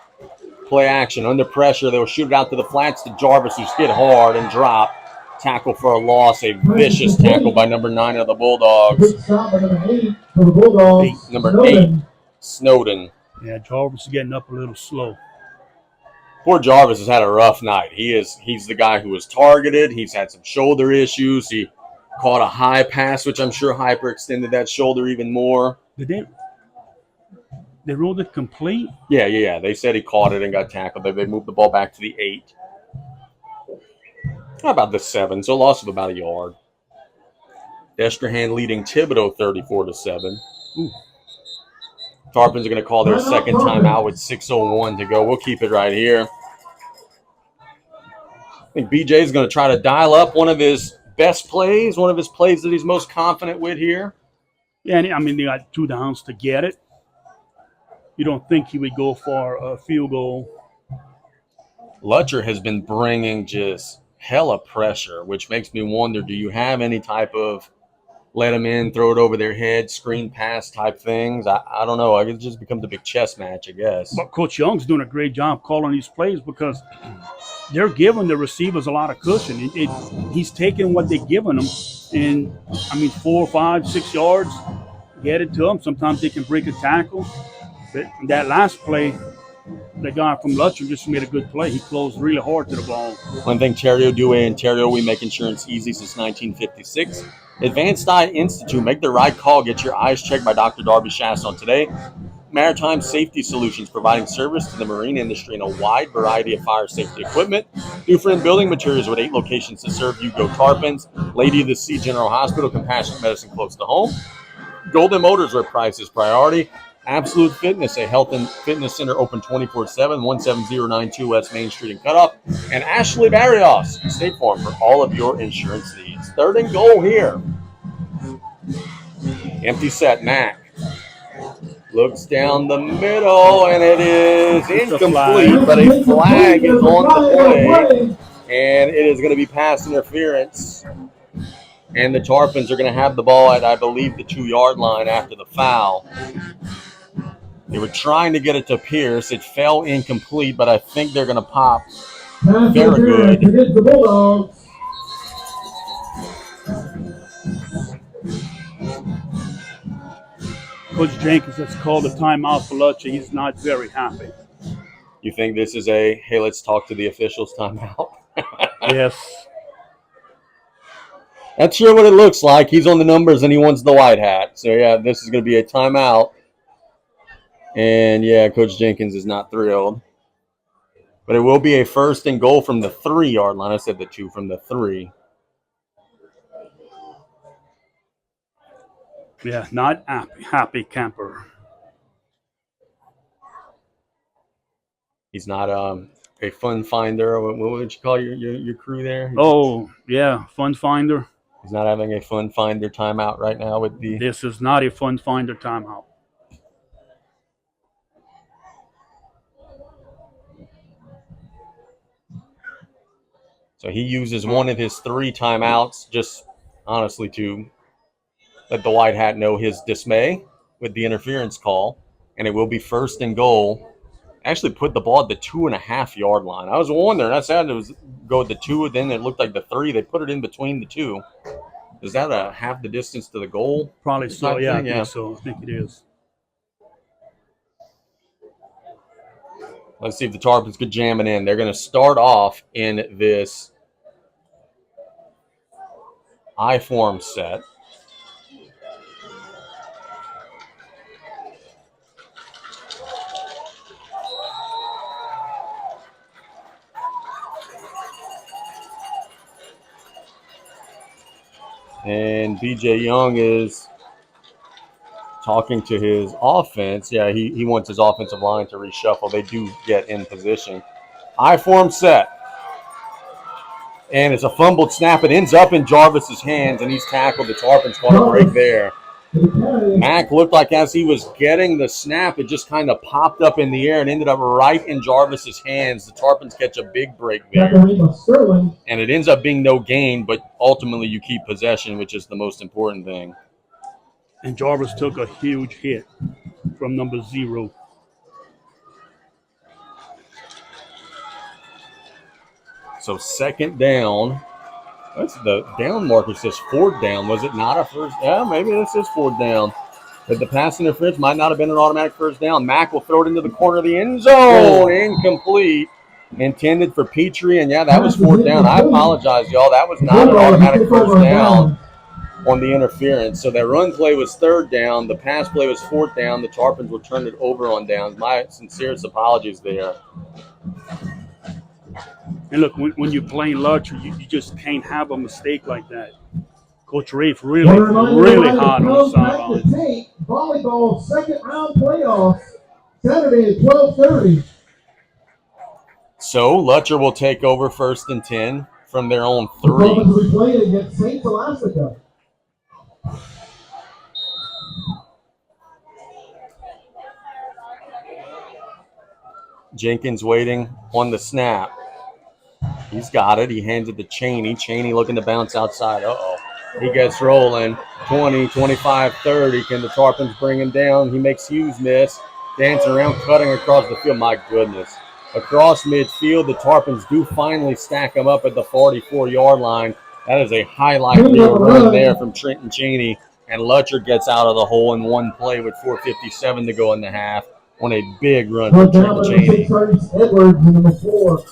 Play action. Under pressure, they'll shoot it out to the flats to Jarvis, who's hit hard and drop. Tackle for a loss. A vicious tackle by number 9 of the Bulldogs. Big stop by number 8 for the Bulldogs. Number 8, Snowden. Yeah, Jarvis is getting up a little slow. Poor Jarvis has had a rough night. He's the guy who was targeted. He's had some shoulder issues. He caught a high pass, which I'm sure hyperextended that shoulder even more. Did they ruled it complete? Yeah. They said he caught it and got tackled. They moved the ball back to the 8. How about the 7? So a loss of about a yard. Destrehan leading Thibodeau 34-7. Tarpons are going to call their 2nd timeout with 6:01 to go. We'll keep it right here. I think BJ is going to try to dial up one of his best plays, one of his plays that he's most confident with here. Yeah, and I mean, they got 2 downs to get it. You don't think he would go for a field goal. Lutcher has been bringing just hella pressure, which makes me wonder, do you have any type of let them in, throw it over their head, screen pass type things? I don't know. It just becomes a big chess match, I guess. But Coach Young's doing a great job calling these plays because they're giving the receivers a lot of cushion. He's taking what they're giving them, and I mean 4, 5, 6 yards, get it to them. Sometimes they can break a tackle. But that last play, the guy from Lutcher just made a good play. He closed really hard to the ball. One thing Terrio do in Terrio, we make insurance easy since 1956. Advanced Eye Institute, make the right call. Get your eyes checked by Dr. Darby Chasson today. Maritime Safety Solutions, providing service to the marine industry in a wide variety of fire safety equipment. Dufresne Building Materials with 8 locations to serve you. Go Tarpons. Lady of the Sea General Hospital, compassionate medicine close to home. Golden Motors, where price is priority. Absolute Fitness, a health and fitness center open 24/7, 17092 West Main Street in Cutoff. And Ashley Barrios, State Farm, for all of your insurance needs. 3rd and goal here. Empty set, Mac. Looks down the middle, and it is incomplete, but a flag is on the play, and it is going to be pass interference. And the Tarpons are going to have the ball at, I believe, the 2-yard line after the foul. They were trying to get it to Pierce. It fell incomplete, but I think they're going to pop. Very good. Coach Jenkins has called a timeout for Lutcher. He's not very happy. You think this is a, hey, let's talk to the officials timeout? Yes. That's sure what it looks like. He's on the numbers and he wants the white hat. So, yeah, this is going to be a timeout. And, yeah, Coach Jenkins is not thrilled. But it will be a 1st and goal from the 3-yard line. I said the 2 from the 3. Yeah, not happy camper. He's not a fun finder. What would you call your crew there? Oh, yeah, fun finder. He's not having a fun finder timeout right now with the. This is not a fun finder timeout. So he uses one of his 3 timeouts just honestly to let the white hat know his dismay with the interference call. And it will be 1st and goal. Actually put the ball at the 2.5-yard line. I was wondering. I said it was go with the 2, then it looked like the 3. They put it in between the 2. Is that a half the distance to the goal? Probably so, yeah. I Yeah. think so. I think it is. Let's see if the Tarpons could jam it in. They're going to start off in this I-form set. And BJ Young is talking to his offense. Yeah, he wants his offensive line to reshuffle. They do get in position. I-form set. And it's a fumbled snap. It ends up in Jarvis's hands, and he's tackled. The Tarpons caught a break there. Mac looked like as he was getting the snap, it just kind of popped up in the air and ended up right in Jarvis's hands. The Tarpons catch a big break there. And it ends up being no gain, but ultimately you keep possession, which is the most important thing. And Jarvis took a huge hit from number 0. So 2nd down. That's the down marker says 4th down. Was it not a first? Yeah, maybe this is 4th down. But the pass interference might not have been an automatic 1st down. Mack will throw it into the corner of the end zone. Incomplete. Intended for Petrie. And, yeah, that was 4th down. I apologize, y'all. That was not an automatic 1st down on the interference. So that run play was 3rd down. The pass play was 4th down. The Tarpons will turn it over on downs. My sincerest apologies there. And look, when you're playing Lutcher, you just can't have a mistake like that. Coach Rafe really hard on the sideline. Volleyball 2nd round playoffs Saturday at 12:30. So Lutcher will take over 1st and 10 from their own 3. The Tarpons will be playing against St. Scholastica. Jenkins waiting on the snap. He's got it. He hands it to Cheney. Cheney looking to bounce outside. Uh-oh. He gets rolling. 20, 25, 30. Can the Tarpons bring him down? He makes Hughes miss. Dancing around, cutting across the field. My goodness. Across midfield, the Tarpons do finally stack him up at the 44-yard line. That is a highlight reel run there from Trenton Cheney. And Lutcher gets out of the hole in one play with 4:57 to go in the half on a big run from Trenton Cheney. Edwards, number 4.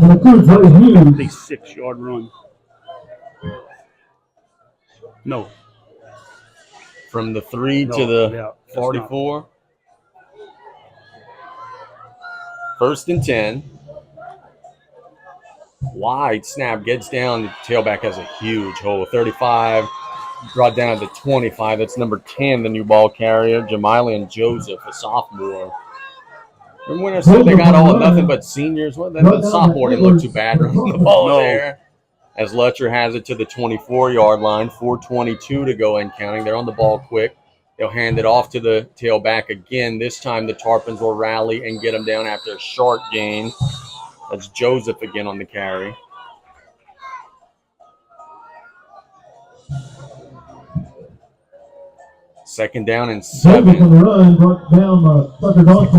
Number 2, Joey Hughes. Big 6-yard run. No. From the 3 to the yeah, 44. First and 10. Wide snap, gets down. The tailback has a huge hole. 35, brought down to 25. That's number 10, the new ball carrier, Jamilian Joseph, a sophomore. Remember when I said they got all nothing but seniors? Well, the sophomore didn't look too bad running the ball there. As Lutcher has it to the 24-yard line, 4:22 to go and counting. They're on the ball quick. They'll hand it off to the tailback again. This time the Tarpons will rally and get him down after a short gain. That's Joseph again on the carry. Second down and 7.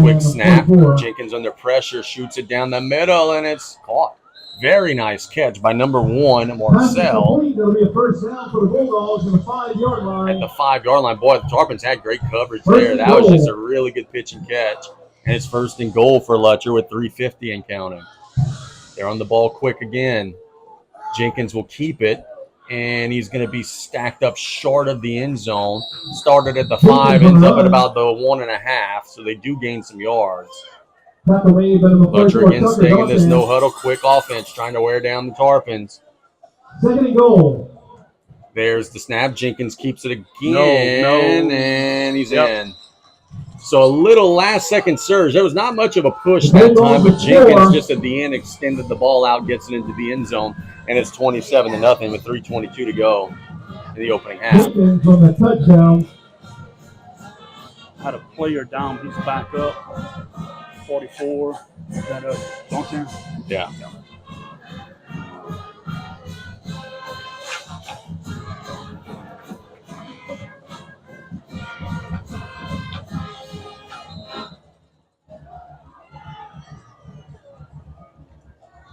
Quick snap. Jenkins under pressure, shoots it down the middle, and it's caught. Very nice catch by number 1, Marcel. It'll be a first down for the Bulldogs at the 5-yard line. At the 5-yard line. Boy, the Tarpons had great coverage there. That was just a really good pitch and catch. And it's first and goal for Lutcher with 3:50 and counting. They're on the ball quick again. Jenkins will keep it, and he's going to be stacked up short of the end zone. Started at the 5, ends up at about the 1.5, so they do gain some yards. Lutcher again staying in this no-huddle, quick offense, trying to wear down the Tarpons. Second and goal. There's the snap. Jenkins keeps it again, No. and he's in. So a little last-second surge. There was not much of a push that time, but Jenkins just at the end extended the ball out, gets it into the end zone, and it's 27-0 with 3:22 to go in the opening half. Jenkins on the touchdown. Had a player down. He's back up. 44. Is that a Lutcher? Yeah.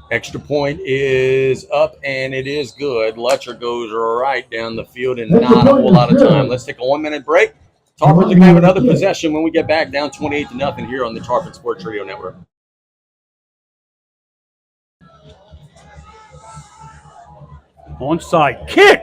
Extra point is up, and it is good. Lutcher goes right down the field in not a whole lot of time. Let's take a 1-minute break. Tarpons are going to have another possession when we get back down 28-0 here on the Tarpon Sports Radio Network. Onside kick.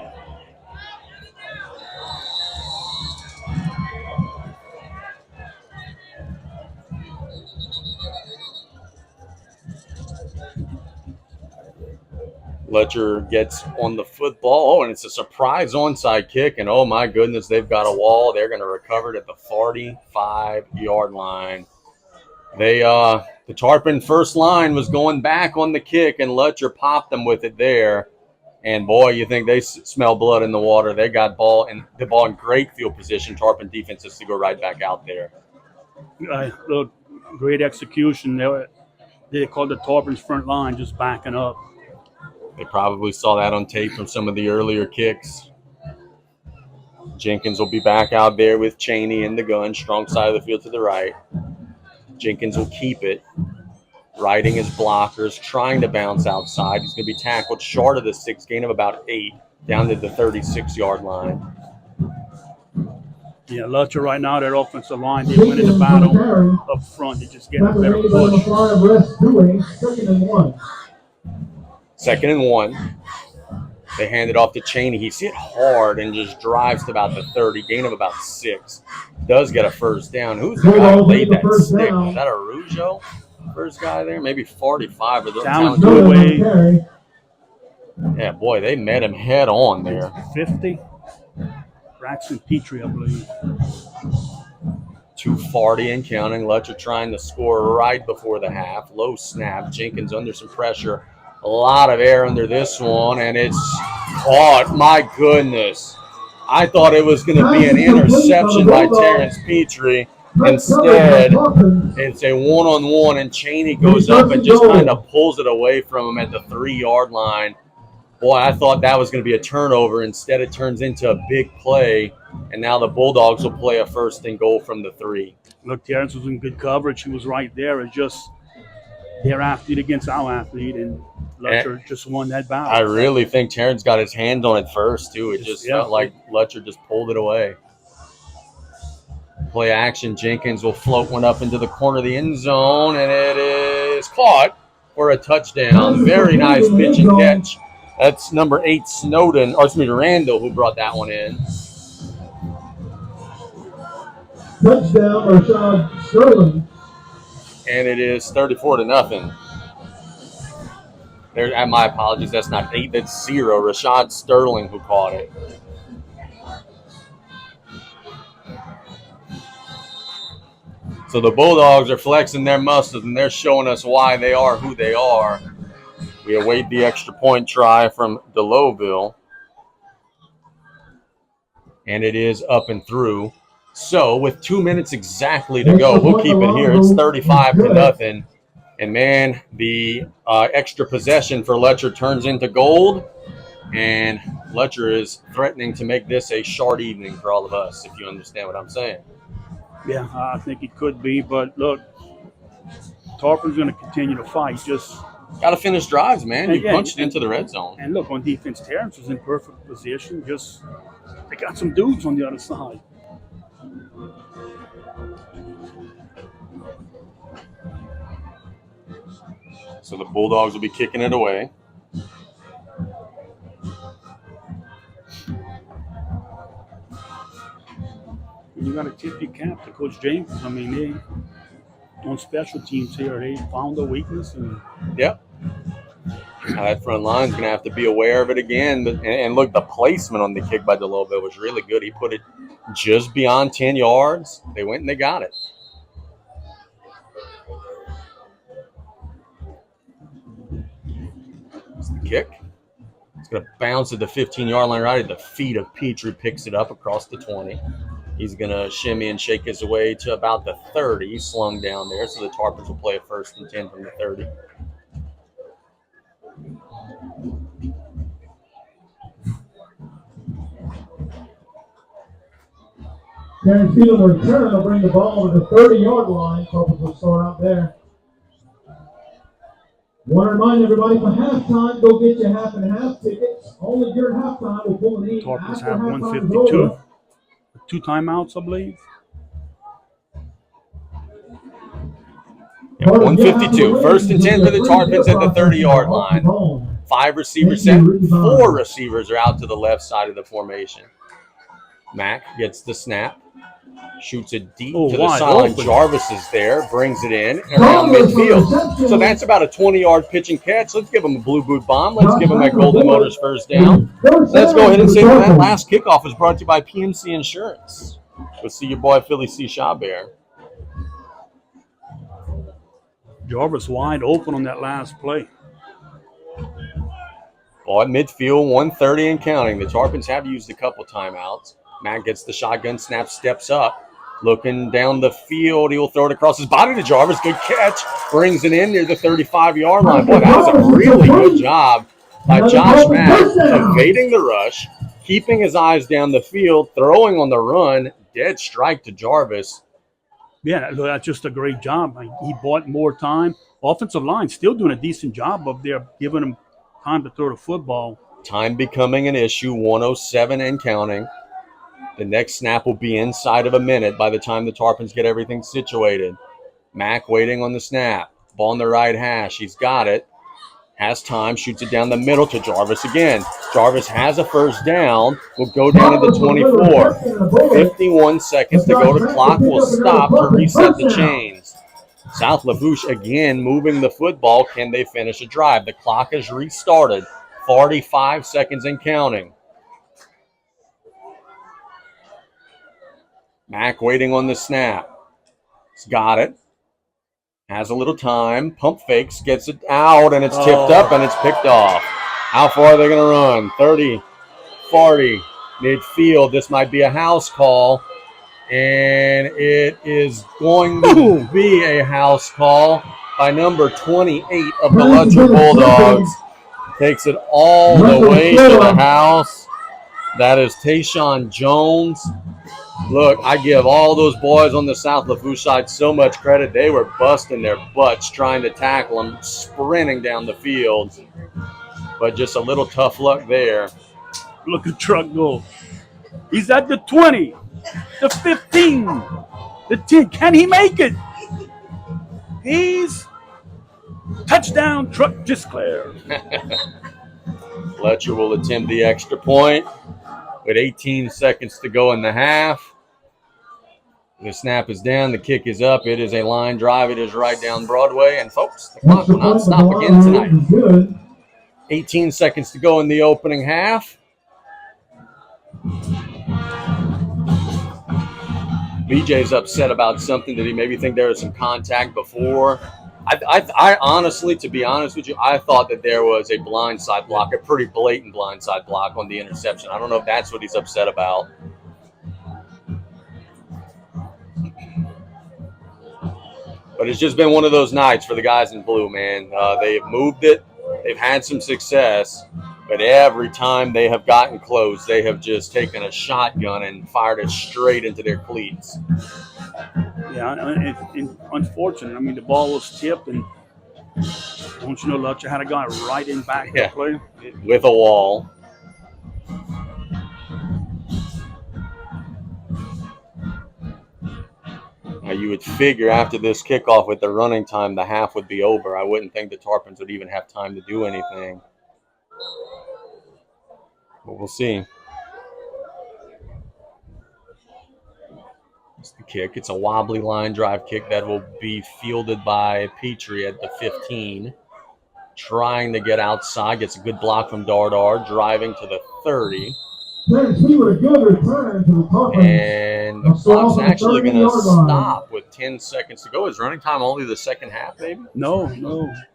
Lutcher gets on the football. Oh, and it's a surprise onside kick. And, oh, my goodness, they've got a wall. They're going to recover it at the 45-yard line. The Tarpon first line was going back on the kick, and Lutcher popped them with it there. And, boy, you think they smell blood in the water. They got the ball in great field position. Tarpon defense has to go right back out there. Great execution. They called the Tarpon's front line just backing up. They probably saw that on tape from some of the earlier kicks. Jenkins will be back out there with Cheney in the gun, strong side of the field to the right. Jenkins will keep it, riding his blockers, trying to bounce outside. He's going to be tackled short of the 6, gain of about 8, down to the 36-yard line. Yeah, Lutcher right now, their offensive line, they win in the battle up front. They just get a better push. Second and 1. They hand it off to Cheney. He's hit hard and just drives to about the 30, gain of about 6. Does get a first down. Who's the guy who laid that stick? Is that a Rougeau? First guy there? Maybe 45. Or down the way. Yeah, boy, they met him head on there. 50. Braxton Petrie, I believe. 2:40 and counting. Lutcher trying to score right before the half. Low snap. Jenkins under some pressure. A lot of air under this one, and it's caught. My goodness. I thought it was going to be an interception by Terrence Petrie, Instead, it's a one-on-one, and Cheney goes up and just kind of pulls it away from him at the 3-yard line. Boy, I thought that was going to be a turnover. Instead, it turns into a big play, and now the Bulldogs will play a 1st and goal from the 3. Look, Terrence was in good coverage. He was right there. It's just their athlete against our athlete, and Lutcher just won that battle. I really think Terrence got his hand on it first, too. It just felt like Lutcher just pulled it away. Play action. Jenkins will float one up into the corner of the end zone, and it is caught for a touchdown. Very nice pitch and catch. That's number 8, Randall, who brought that one in. Touchdown, Rashad Sterling. And it is 34-0. My apologies. That's not 8. That's 0. Rashad Sterling who caught it. So the Bulldogs are flexing their muscles, and they're showing us why they are who they are. We await the extra point try from DeLowville. And it is up and through. So with 2 minutes exactly to go, we'll keep it here. It's 35-0. And, man, the extra possession for Lutcher turns into gold. And Lutcher is threatening to make this a short evening for all of us, if you understand what I'm saying. Yeah, I think it could be. But, look, Tarpon's going to continue to fight. Just got to finish drives, man. You punched into the red zone. And, look, on defense, Terrence was in perfect position. Just they got some dudes on the other side. So the Bulldogs will be kicking it away. You got to tip your cap to Coach James. I mean, they on special teams here, they found a weakness. Yep. That front line's going to have to be aware of it again. And look, the placement on the kick by DeLowville was really good. He put it just beyond 10 yards. They went and they got it. It's the kick. It's going to bounce at the 15-yard line right at the feet of Petrie. Picks it up across the 20. He's going to shimmy and shake his way to about the 30. Slung down there, so the Tarpons will play a 1st and 10 from the 30. Terrence Field will return. They'll bring the ball to the 30-yard line. Tarpons will start out there. Want to remind everybody, for halftime, go get your half and half tickets. Only during halftime, we'll pull an 8. Tarpons have 152. 2 timeouts, I believe. Yeah, 152. 1st and 10 for the Tarpons at the 30-yard line. 5 receivers set. 4 receivers are out to the left side of the formation. Mack gets the snap. Shoots it deep to the sideline. Jarvis is there. Brings it in around midfield. So that's about a 20-yard pitch and catch. Let's give him a blue boot bomb. Let's give him that Golden Motors 1st down. Let's go ahead and say that last kickoff was brought to you by PMC Insurance. We'll see your boy Philly C. Chabert. Jarvis wide open on that last play. Ball at midfield, 1:30 and counting. The Tarpons have used a couple timeouts. Matt gets the shotgun snap, steps up. Looking down the field, he'll throw it across his body to Jarvis. Good catch. Brings it in near the 35-yard line. Boy, that was a really good job by Josh Mack, evading the rush, keeping his eyes down the field, throwing on the run. Dead strike to Jarvis. Yeah, that's just a great job. He bought more time. Offensive line still doing a decent job up there, giving him time to throw the football. Time becoming an issue, 1:07 and counting. The next snap will be inside of a minute by the time the Tarpons get everything situated. Mack waiting on the snap. Ball on the right hash. He's got it. Has time. Shoots it down the middle to Jarvis again. Jarvis has a 1st down. Will go down to the 24. 51 seconds to go. The clock will stop to reset the chains. South Lafourche again moving the football. Can they finish a drive? The clock has restarted. 45 seconds and counting. Mack waiting on the snap. He's got it. Has a little time. Pump fakes. Gets it out, and it's tipped up, and it's picked off. How far are they going to run? 30, 40, midfield. This might be a house call. And it is going to be a house call by number 28 of the Lutcher Bulldogs. Takes it all the way to the house. That is Tayshawn Jones. Look, I give all those boys on the South Lafourche side so much credit. They were busting their butts trying to tackle him, sprinting down the field. But just a little tough luck there. Look at Truck go. He's at the 20, the 15, the 10. Can he make it? He's touchdown. Truck just clear. Lutcher will attempt the extra point with 18 seconds to go in the half. The snap is down. The kick is up. It is a line drive. It is right down Broadway. And, folks, the clock will not stop again tonight. 18 seconds to go in the opening half. BJ's upset about something. Did he maybe think there was some contact before? I honestly, to be honest with you, I thought that there was a blindside block, a pretty blatant blindside block on the interception. I don't know if that's what he's upset about. But it's just been one of those nights for the guys in blue, man. They've moved it. They've had some success. But every time they have gotten close, they have just taken a shotgun and fired it straight into their cleats. Yeah, it's unfortunate. I mean, the ball was tipped, and don't you know, Lutcher had a guy right in back to play with a wall. Now, you would figure after this kickoff with the running time, the half would be over. I wouldn't think the Tarpons would even have time to do anything. But we'll see. It's the kick. It's a wobbly line drive kick that will be fielded by Petrie at the 15. Trying to get outside. Gets a good block from Dardar. Driving to the 30. And the clock's actually going to stop with 10 seconds to go. Is running time only the second half, maybe? No.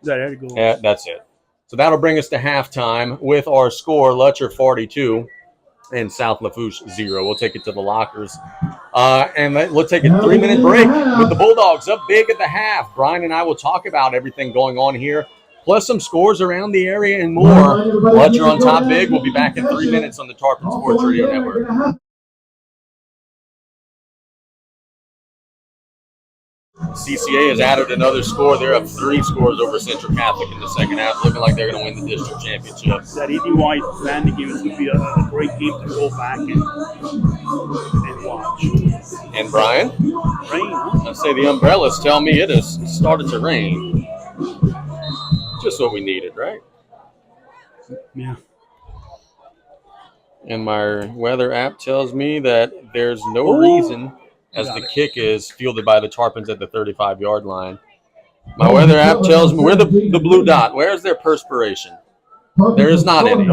There you go. Yeah, that's it. So that'll bring us to halftime with our score, Lutcher 42 and South Lafourche 0. We'll take it to the lockers. And we'll take a 3-minute break with the Bulldogs up big at the half. Brian and I will talk about everything going on here, plus some scores around the area and more. Lutcher on top big. We'll be back in 3 minutes on the Tarpon Sports Radio Network. CCA has added another score. They're up 3 scores over Central Catholic in the second half, looking like they're going to win the district championship. That E.D. White Vandy game is going to be a great game to go back and watch. And Brian? Rain, huh? I say the umbrellas tell me it has started to rain. Just what we needed, right? Yeah. And my weather app tells me that there's no reason, as the kick is fielded by the Tarpons at the 35-yard line. My weather app tells me where the blue dot. Where is their perspiration? There is not any.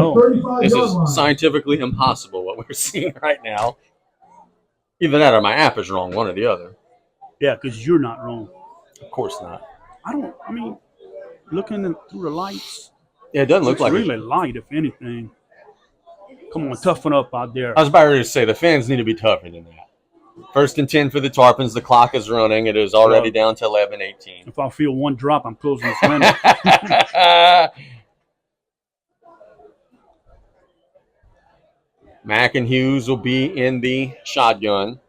This is scientifically impossible what we're seeing right now. Either that or my app is wrong, one or the other. Yeah, because you're not wrong. Of course not. Looking through the lights. Yeah, it doesn't look like it's really light, if anything. Come on, toughen up out there. I was about to say the fans need to be tougher than that. 1st and 10 for the Tarpons. The clock is running. It is already down to 11:18. If I feel one drop, I'm closing this window. Mack and Hughes will be in the shotgun.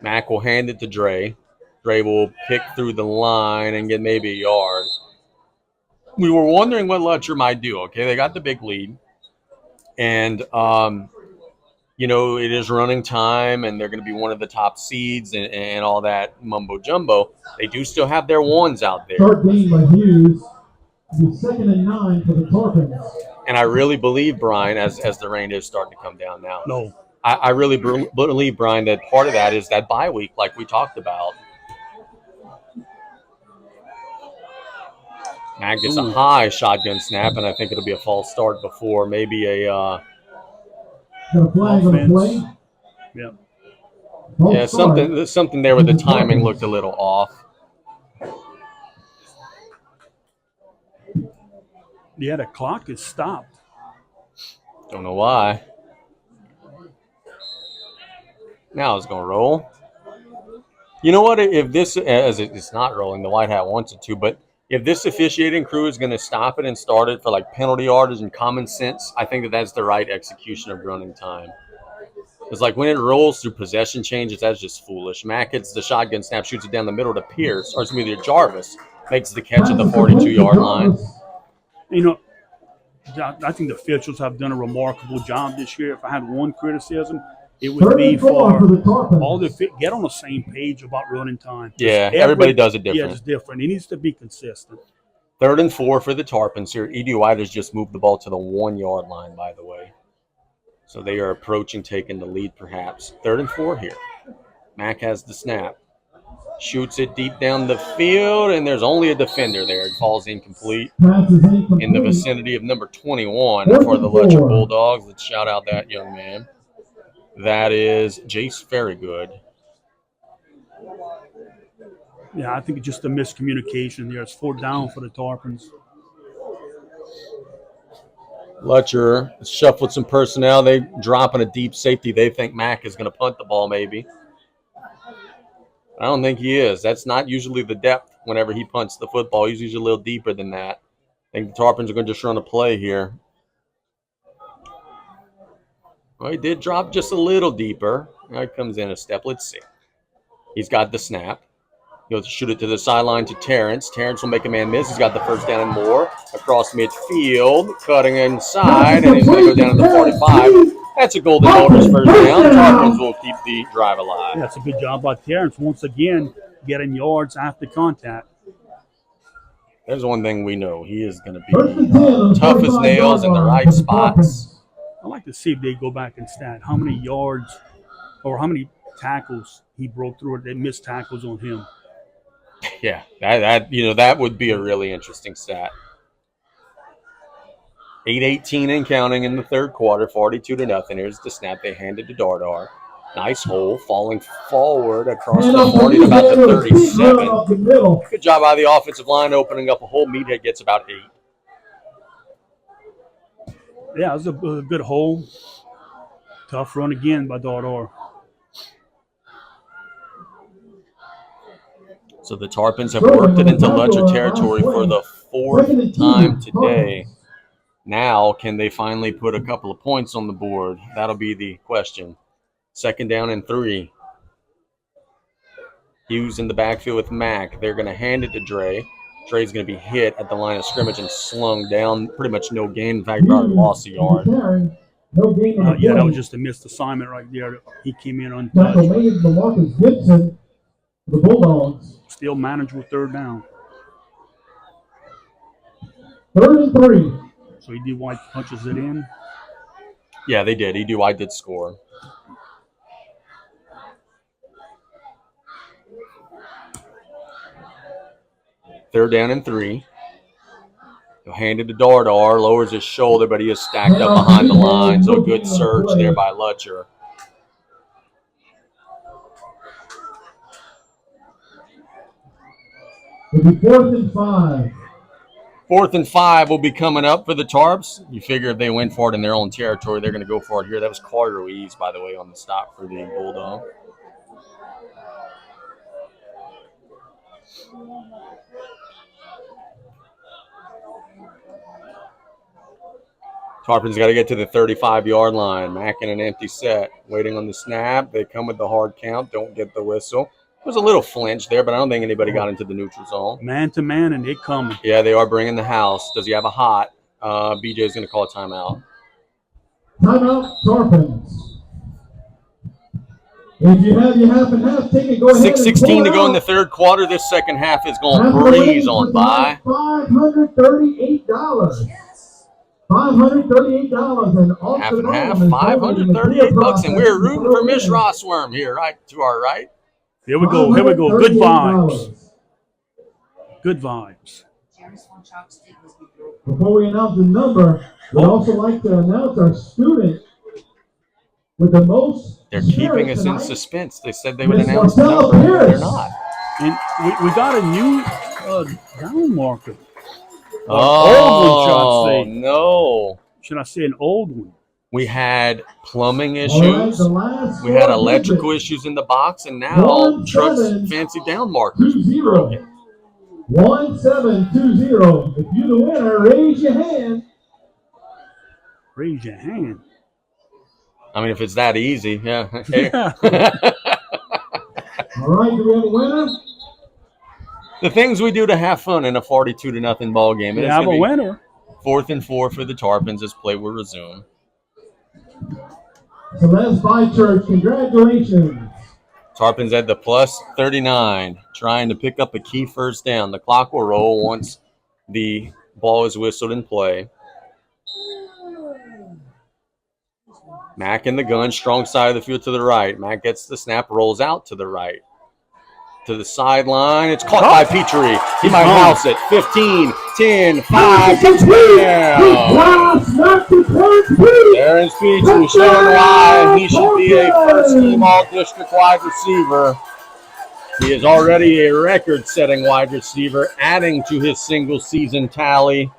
Mack will hand it to Dre. Dre will pick through the line and get maybe a yard. We were wondering what Lutcher might do. Okay, they got the big lead. And, it is running time, and they're going to be one of the top seeds and all that mumbo-jumbo. They do still have their ones out there. Start game by Hughes. 2nd and 9 for the Tarpons. And I really believe, Brian, as the rain is starting to come down now. No. I really believe, Brian, that part of that is that bye week like we talked about. Mack gets a high shotgun snap, and I think it'll be a false start before maybe a offense. Yeah. Yeah, something there where the timing looked a little off. Yeah, the clock is stopped. Don't know why. Now it's going to roll. You know what? If this, as it's not rolling, the white hat wants it to, but if this officiating crew is going to stop it and start it for like penalty yardage and common sense, I think that that's the right execution of running time. It's like when it rolls through possession changes, that's just foolish. Mack hits the shotgun snap, shoots it down the middle to Pierce, or excuse me, to Jarvis, makes the catch at the 42-yard line. You know, I think the officials have done a remarkable job this year. If I had one criticism, it would be for all the get on the same page about running time. Yeah, everybody does it different. Yeah, it's different. It needs to be consistent. 3rd and 4 for the Tarpons here. E.D. White has just moved the ball to the 1-yard line, by the way. So they are approaching taking the lead, perhaps. 3rd and 4 here. Mack has the snap. Shoots it deep down the field, and there's only a defender there. It falls incomplete in the vicinity of number 21 for the Lutcher Bulldogs. Let's shout out that young man. That is Jace Very-Good. Yeah, I think it's just a miscommunication there. It's 4th down for the Tarpons. Lutcher shuffled some personnel. They dropping a deep safety. They think Mack is going to punt the ball maybe. I don't think he is. That's not usually the depth whenever he punts the football. He's usually a little deeper than that. I think the Tarpons are going to just run a play here. Well, he did drop just a little deeper. Now he comes in a step. Let's see. He's got the snap. He'll shoot it to the sideline to Terrence. Terrence will make a man miss. He's got the 1st down and more. Across midfield, cutting inside, and he's going to go down to the 45. That's a Golden Motors 1st down. Tarpons will keep the drive alive. That's a good job by Terrence. Once again, getting yards after contact. There's one thing we know. He is going to be tough as nails in the right spots. I'd like to see if they go back and stat how many yards or how many tackles he broke through, or they missed tackles on him. Yeah, that would be a really interesting stat. 8:18 and counting in the 3rd quarter, 42-0. Here's the snap. They hand it to Dardar. Nice hole, falling forward across the 40 to about the 37. Good job by the offensive line opening up a hole. Meathead gets about 8. Yeah, it was a good hole. Tough run again by Dardar. So the Tarpons have worked it into Lutcher territory for the 4th time today. Now, can they finally put a couple of points on the board? That'll be the question. 2nd down and 3. Hughes in the backfield with Mack. They're going to hand it to Dre. Dre's going to be hit at the line of scrimmage and slung down. Pretty much no gain. In fact, already lost a yard. Yeah, that was just a missed assignment right there. He came in untouched. The Bulldogs. Still manageable 3rd down. 3rd and 3. So E.D. White punches it in. Yeah, they did. E.D. White did score. Third down and 3. He'll hand it to Dardar. Lowers his shoulder, but he is stacked up behind the line. So a good surge there by Lutcher. It'll be 4th and 5. 4th and 5 will be coming up for the Tarps. You figure if they went for it in their own territory, they're going to go for it here. That was Claude Ruiz, by the way, on the stop for the Bulldog. Tarpons got to get to the 35-yard line. Mack in an empty set. Waiting on the snap. They come with the hard count. Don't get the whistle. There was a little flinch there, but I don't think anybody got into the neutral zone. Man to man, and they coming. Yeah, they are bringing the house. Does he have a hot? BJ's going to call a timeout. Timeout, Tarpons. If you have your half and half ticket, go ahead. 6:16 to go in the 3rd quarter. This second half is going to breeze on by. $538. $538 and half and half, $538, and we're rooting for Miss Rossworm here, right to our right. Here we go. Here we go. Good vibes. Good vibes. Before we announce the number, we'd also like to announce our student with the most. They're keeping us in suspense. They said they would announce the number. They're not. And we got a new down marker. Oh, old one, should I say. No. Should I say an old one? We had plumbing All right, issues. the last We had score electrical digits. issues in the box, and now Truck's 1720. fancy down markers. 1720. If you're the winner, raise your hand. Raise your hand. I mean, if it's that easy, yeah. Yeah. All right, do we have a winner? The things we do to have fun in a 42-0 ball game. We And it's have a gonna be winner. 4th and 4 for the Tarpons as play will resume. Celeste by Church, congratulations. Tarpons at the plus 39, trying to pick up a key first down. The clock will roll once the ball is whistled in play. Mack in the gun, strong side of the field to the right. Mack gets the snap, rolls out to the right. To the sideline. It's caught by Petrie. He might house it. 15, 10, 5, touchdown. Terrence Petrie showing why he should be a first-team All-District wide receiver. He is already a record-setting wide receiver, adding to his single-season tally.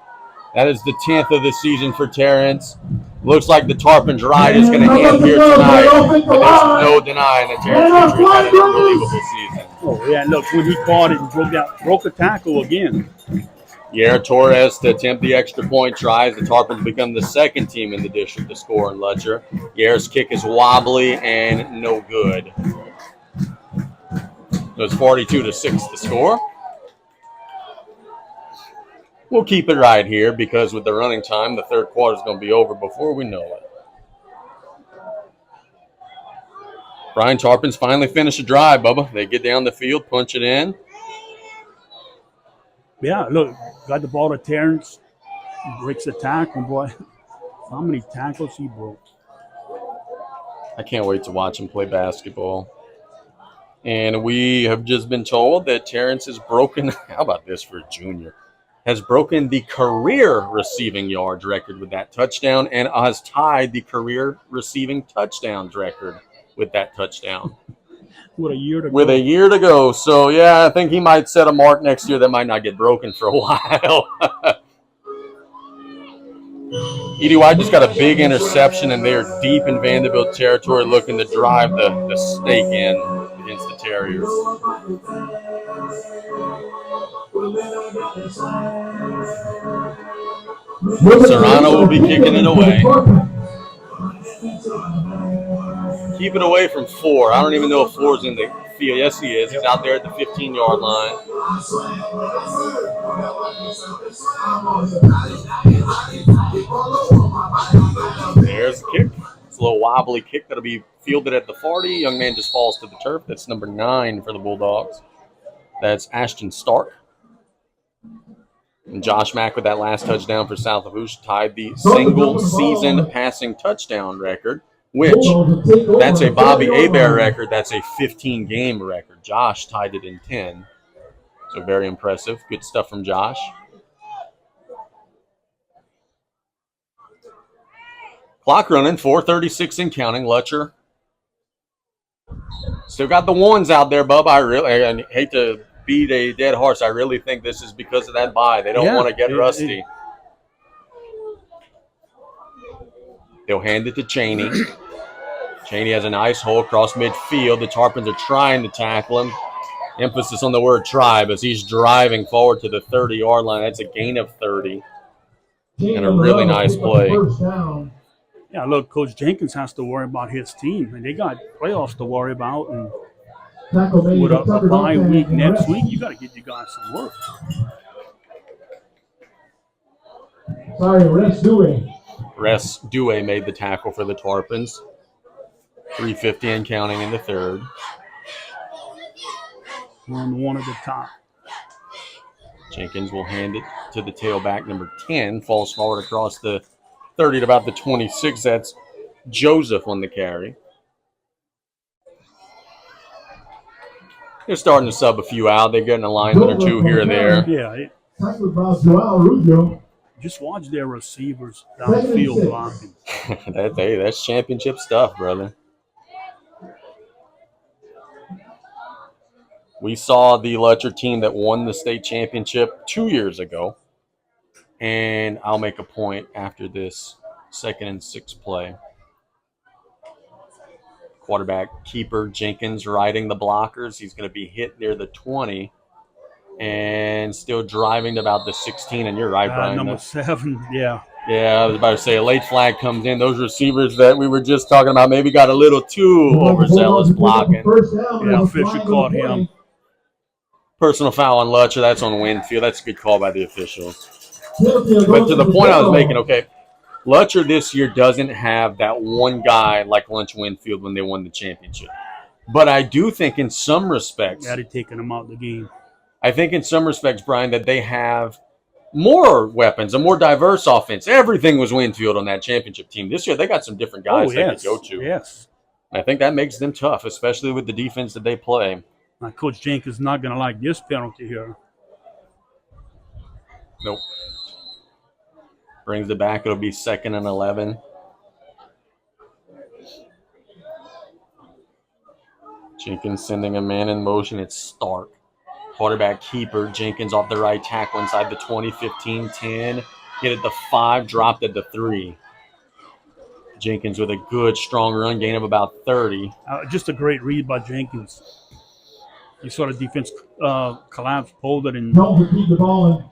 That is the 10th of the season for Terrence. Looks like the Tarpons ride is going to end here tonight. But there's no denying that Terrence Petrie had an unbelievable season. Oh, yeah, look, when he caught it, he broke the tackle again. Yair Torres to attempt the extra point tries. The Tarpons become the second team in the district to score in Lutcher. Yair's kick is wobbly and no good. It was 42-6 to score. We'll keep it right here because with the running time, the third quarter is going to be over before we know it. Brian Tarpons finally finished a drive, Bubba. They get down the field, punch it in. Yeah, look, got the ball to Terrence. Breaks the tackle, boy. How many tackles he broke? I can't wait to watch him play basketball. And we have just been told that Terrence has broken, how about this for a junior, has broken the career receiving yards record with that touchdown and has tied the career receiving touchdowns record with that touchdown. With a year to go. With a year to go. So, yeah, I think he might set a mark next year that might not get broken for a while. Edie White just got a big interception, and they're deep in Vanderbilt territory looking to drive the stake in against the Terriers. Serrano will be kicking it away. Keep it away from 4. I don't even know if 4 is in the field. Yes, he is. He's out there at the 15-yard line. There's the kick. It's a little wobbly kick that'll be fielded at the 40. Young man just falls to the turf. That's number 9 for the Bulldogs. That's Ashton Stark. And Josh Mack with that last touchdown for South Lafourche tied the single-season passing touchdown record, which that's a Bobby Hebert record. That's a 15-game record. Josh tied it in 10. So very impressive. Good stuff from Josh. Clock running, 4:36 and counting. Lutcher still got the ones out there, Bub. I hate to beat a dead horse. I really think this is because of that bye. They don't want to get rusty. They'll hand it to Cheney. Cheney has a nice hole across midfield. The Tarpons are trying to tackle him. Emphasis on the word try, as he's driving forward to the 30-yard line. That's a gain of 30. And a really nice play. Yeah, look, Coach Jenkins has to worry about his team, and they got playoffs to worry about. And with a bye week next week, you got to get you guys some work. Sorry, Res Dewey. Res Dewey made the tackle for the Tarpons. 3:50 and counting in the third. 1-1 at the top. Jenkins will hand it to the tailback, number 10. Falls forward across the 30 to about the 26. That's Joseph on the carry. They're starting to sub a few out. They're getting a lineman or two here or there. Yeah. Just watch their receivers downfield blocking. That's championship stuff, brother. We saw the Lutcher team that won the state championship 2 years ago. And I'll make a point after this 2nd and 6 play. Quarterback keeper Jenkins riding the blockers. He's going to be hit near the 20 and still driving to about the 16. And you're right, Brian. Number 7, yeah. Yeah, I was about to say a late flag comes in. Those receivers that we were just talking about maybe got a little too overzealous blocking. Yeah, official caught him. Personal foul on Lutcher. That's on Winfield. That's a good call by the officials. But to the point I was making, okay, Lutcher this year doesn't have that one guy like Lunch Winfield when they won the championship. But I do think in some respects, they're taking him out of the game. I think in some respects, Brian, that they have more weapons, a more diverse offense. Everything was Winfield on that championship team. This year, they got some different guys they could go to. Yes. I think that makes them tough, especially with the defense that they play. Now, Coach Jenkins is not going to like this penalty here. Nope. Brings it back. It'll be 2nd and 11. Jenkins sending a man in motion. It's Stark. Quarterback keeper, Jenkins off the right tackle inside the 20, 15, 10. Hit at the 5, dropped at the 3. Jenkins with a good, strong run, gain of about 30. Just a great read by Jenkins. He saw the defense collapse, pulled it, and Don't keep the ball in.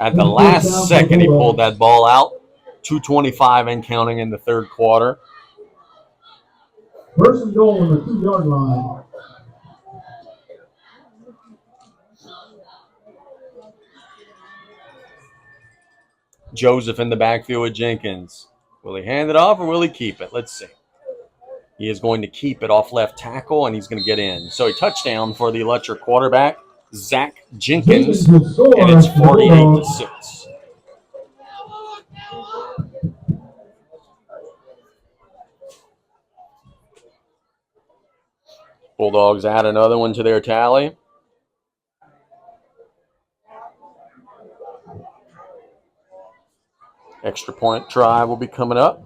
At the last second, he pulled that ball out. 2:25 and counting in the third quarter. First and goal on the 2-yard line. Joseph in the backfield with Jenkins. Will he hand it off or will he keep it? Let's see. He is going to keep it off left tackle, and he's going to get in. So a touchdown for the Lutcher quarterback, Zach Jenkins, and it's 48-6. Bulldogs add another one to their tally. Extra point try will be coming up.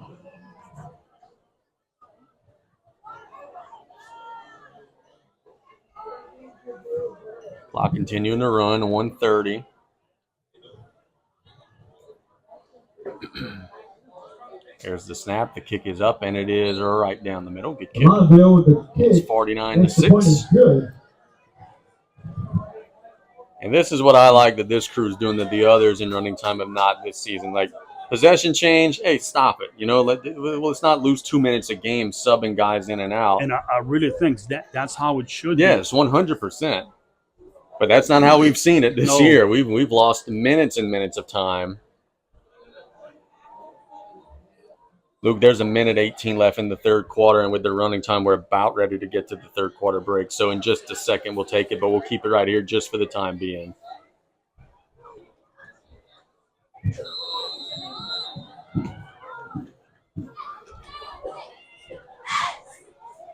Clock continuing to run, 1:30. There's the snap. The kick is up, and it is right down the middle. Good kick. It's 49-6. And this is what I like that this crew is doing that the others in running time have not this season. Like, possession change, hey, stop it. You know, let's not lose 2 minutes a game subbing guys in and out. And I really think that's how it should be. Yes, 100%. But that's not how we've seen it this year. We've lost minutes and minutes of time. Luke, there's 1:18 left in the third quarter, and with the running time, we're about ready to get to the third quarter break. So in just a second, we'll take it, but we'll keep it right here just for the time being.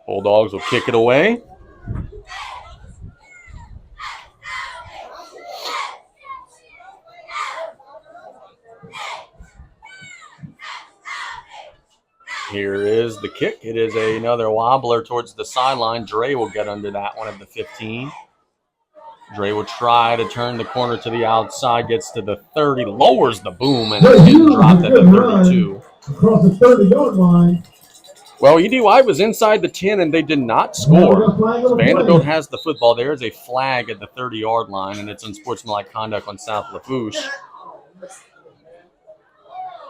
Bulldogs will kick it away. Here is the kick. It is another wobbler towards the sideline. Dre will get under that one at the 15. Dre will try to turn the corner to the outside, gets to the 30, lowers the boom, and it's getting dropped at the 32. Across the 30-yard line. Well, EDY was inside the 10, and they did not score. Vanderbilt has the football. There is a flag at the 30-yard line, and it's unsportsmanlike conduct on South Lafourche.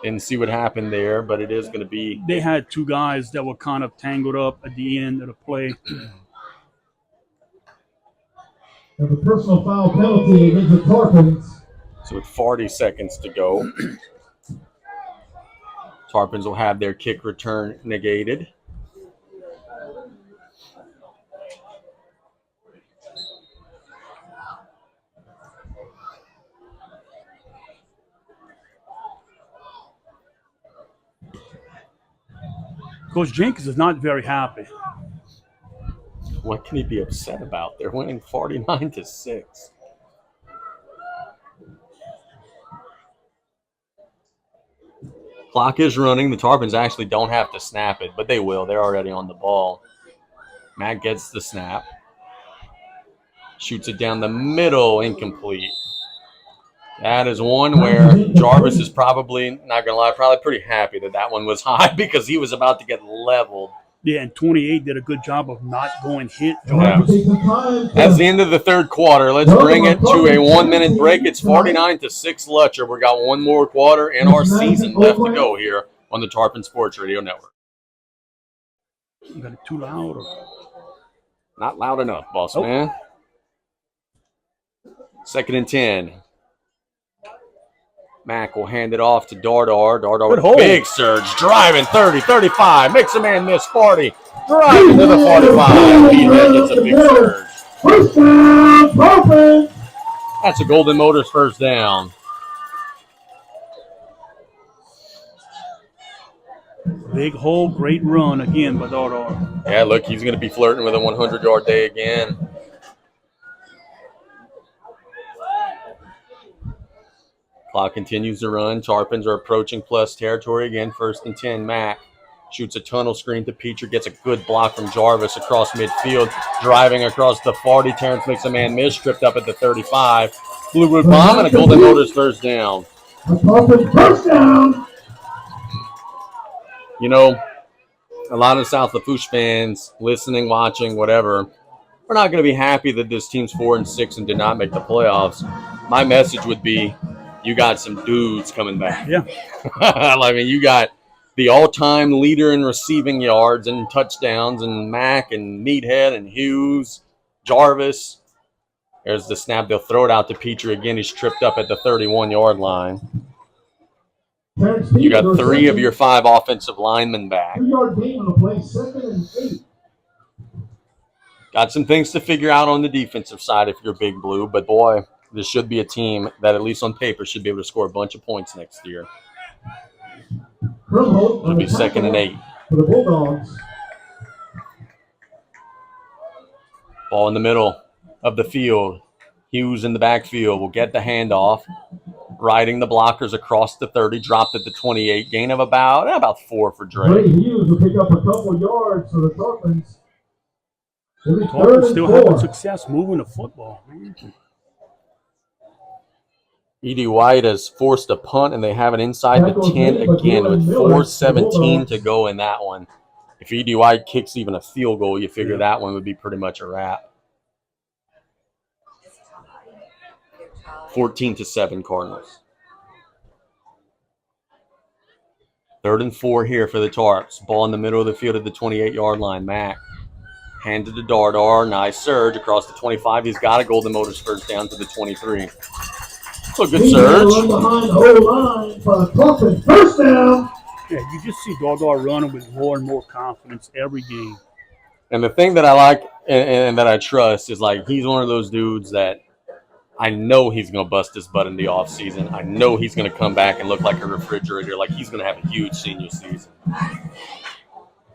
Didn't see what happened there, but it is going to be. They had two guys that were kind of tangled up at the end of the play. And the personal foul penalty against the Tarpons. So with 40 seconds to go, Tarpons will have their kick return negated. Coach Jenkins is not very happy. What can he be upset about? They're winning 49-6. Clock is running. The Tarpons actually don't have to snap it, but they will. They're already on the ball. Matt gets the snap. Shoots it down the middle, incomplete. That is one where Jarvis is probably, not going to lie, probably pretty happy that one was high because he was about to get leveled Yeah, and 28 did a good job of not going hit. Yeah. That's the end of the third quarter. Let's bring it to a 1-minute break. It's 49-6 Lutcher. We got one more quarter in our season left to go here on the Tarpon Sports Radio Network. You got it too loud? Or? Not loud enough, boss man. 2nd and 10. Mack will hand it off to Dardar. Dardar with a big surge. Driving 30, 35. Makes a man miss 40. Driving to the 45. He gets a big surge. First down, Tarpon. That's a Golden Motors first down. Big hole, great run again by Dardar. Yeah, look, he's going to be flirting with a 100-yard day again. Clock continues to run. Tarpons are approaching plus territory again. 1st and 10. Mack shoots a tunnel screen to Peacher. Gets a good block from Jarvis across midfield. Driving across the 40. Terrence makes a man miss. Tripped up at the 35. Blue Root bomb and a Golden Motors first down. First down. You know, a lot of South Lafourche fans listening, watching, whatever, we're not going to be happy that this team's 4-6 and did not make the playoffs. My message would be, you got some dudes coming back. Yeah. I mean, you got the all-time leader in receiving yards and touchdowns, and Mack and Meathead and Hughes, Jarvis. There's the snap. They'll throw it out to Petrie again. He's tripped up at the 31-yard line. You got 3 of your 5 offensive linemen back. 3-yard gain on the play, 2nd and 8. Got some things to figure out on the defensive side if you're Big Blue, but boy, this should be a team that, at least on paper, should be able to score a bunch of points next year. It'll be 2nd and 8. For the Bulldogs. Ball in the middle of the field. Hughes in the backfield will get the handoff. Riding the blockers across the 30, dropped at the 28. Gain of about 4 for Dre. Brady Hughes will pick up a couple yards for the Tarpons. Tarpons still having success moving the football, man. E.D. White has forced a punt, and they have it inside the 10 again with 4:17 to go in that one. If E.D. White kicks even a field goal, you figure that one would be pretty much a wrap. 14-7 Cardinals. 3rd and 4 here for the Tarps. Ball in the middle of the field at the 28-yard line. Mack handed to Dardar. Nice surge across the 25. He's got a Golden Motors first down to the 23. So a good surge. Behind the O-line for the Tarpons. First down. Yeah, you just see Dardar running with more and more confidence every game. And the thing that I like and that I trust is, like, he's one of those dudes that I know he's going to bust his butt in the offseason. I know he's going to come back and look like a refrigerator, like he's going to have a huge senior season.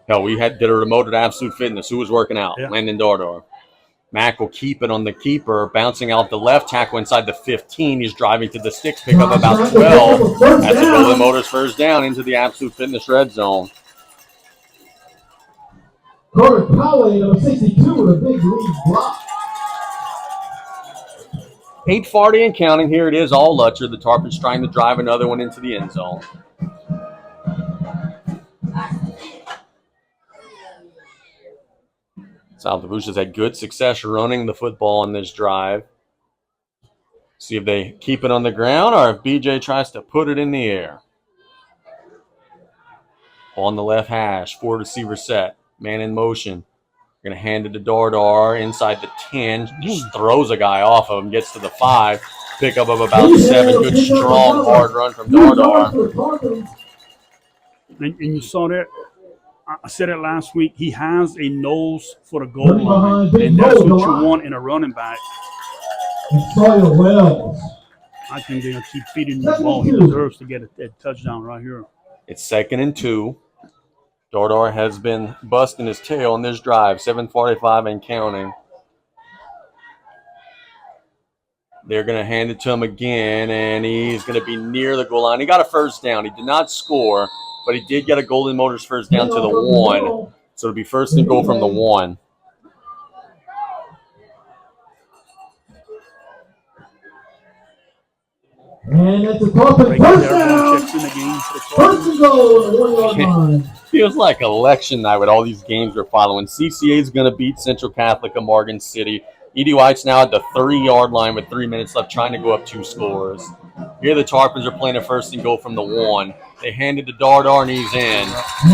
No, we did a remote at Absolute Fitness. Who was working out? Yeah. Landon Dardar. Mack will keep it on the keeper, bouncing out the left tackle inside the 15. He's driving to the sticks, pick up about 12. That's a Golden Motors first down into the Absolute Fitness red zone. Carter Powley, number 62, with a big lead block. 8:40 and counting. Here it is, all Lutcher. The Tarpons trying to drive another one into the end zone. South Lafourche has had good success running the football on this drive. See if they keep it on the ground or if BJ tries to put it in the air. On the left hash, 4 receiver set. Man in motion. Going to hand it to Dardar inside the 10. Just throws a guy off of him. Gets to the 5. Pickup of about 7. Good, strong, hard run from Dardar. And you saw that. I said it last week. He has a nose for the goal line. And that's what you want in a running back. Sawyer Wells. I think they're going to keep feeding the ball. He deserves to get a touchdown right here. It's 2nd and 2. Dardar has been busting his tail on this drive. 7:45 and counting. They're going to hand it to him again, and he's going to be near the goal line. He got a first down. He did not score, but he did get a Golden Motors first down to the 1. So it'll be 1st and goal from the 1. And it's a Tarpon first down. Checks in the game for the First and goal on the 1-yard line. Feels like election night with all these games we're following. CCA is going to beat Central Catholic of Morgan City. E.D. White's now at the 3-yard line with 3 minutes left, trying to go up 2 scores. Here the Tarpons are playing a first and goal from the 1. They handed to Dardar and he's in.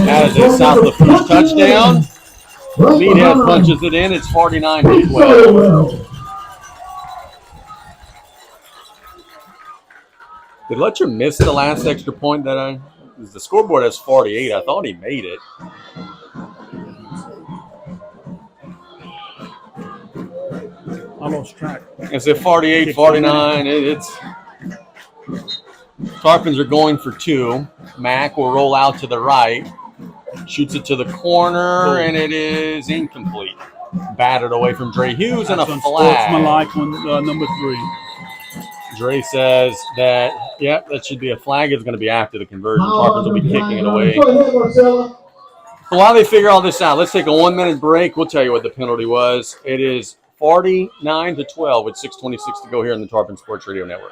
That is a South Lafourche touchdown. Meathead punches it in. It's 49-12. Did Lutcher miss the last extra point that the scoreboard has 48. I thought he made it. I lost track. It's at 48, 49. It's Tarpons are going for 2. Mack will roll out to the right. Shoots it to the corner, and it is incomplete. Batted away from Dre Hughes and a flag. Sportsmanlike on number 3. Dre says that, that should be a flag. It's going to be after the conversion. Tarpons will be kicking it away. So while they figure all this out, let's take a 1-minute break. We'll tell you what the penalty was. It is 49-12 with 6:26 to go here on the Tarpon Sports Radio Network.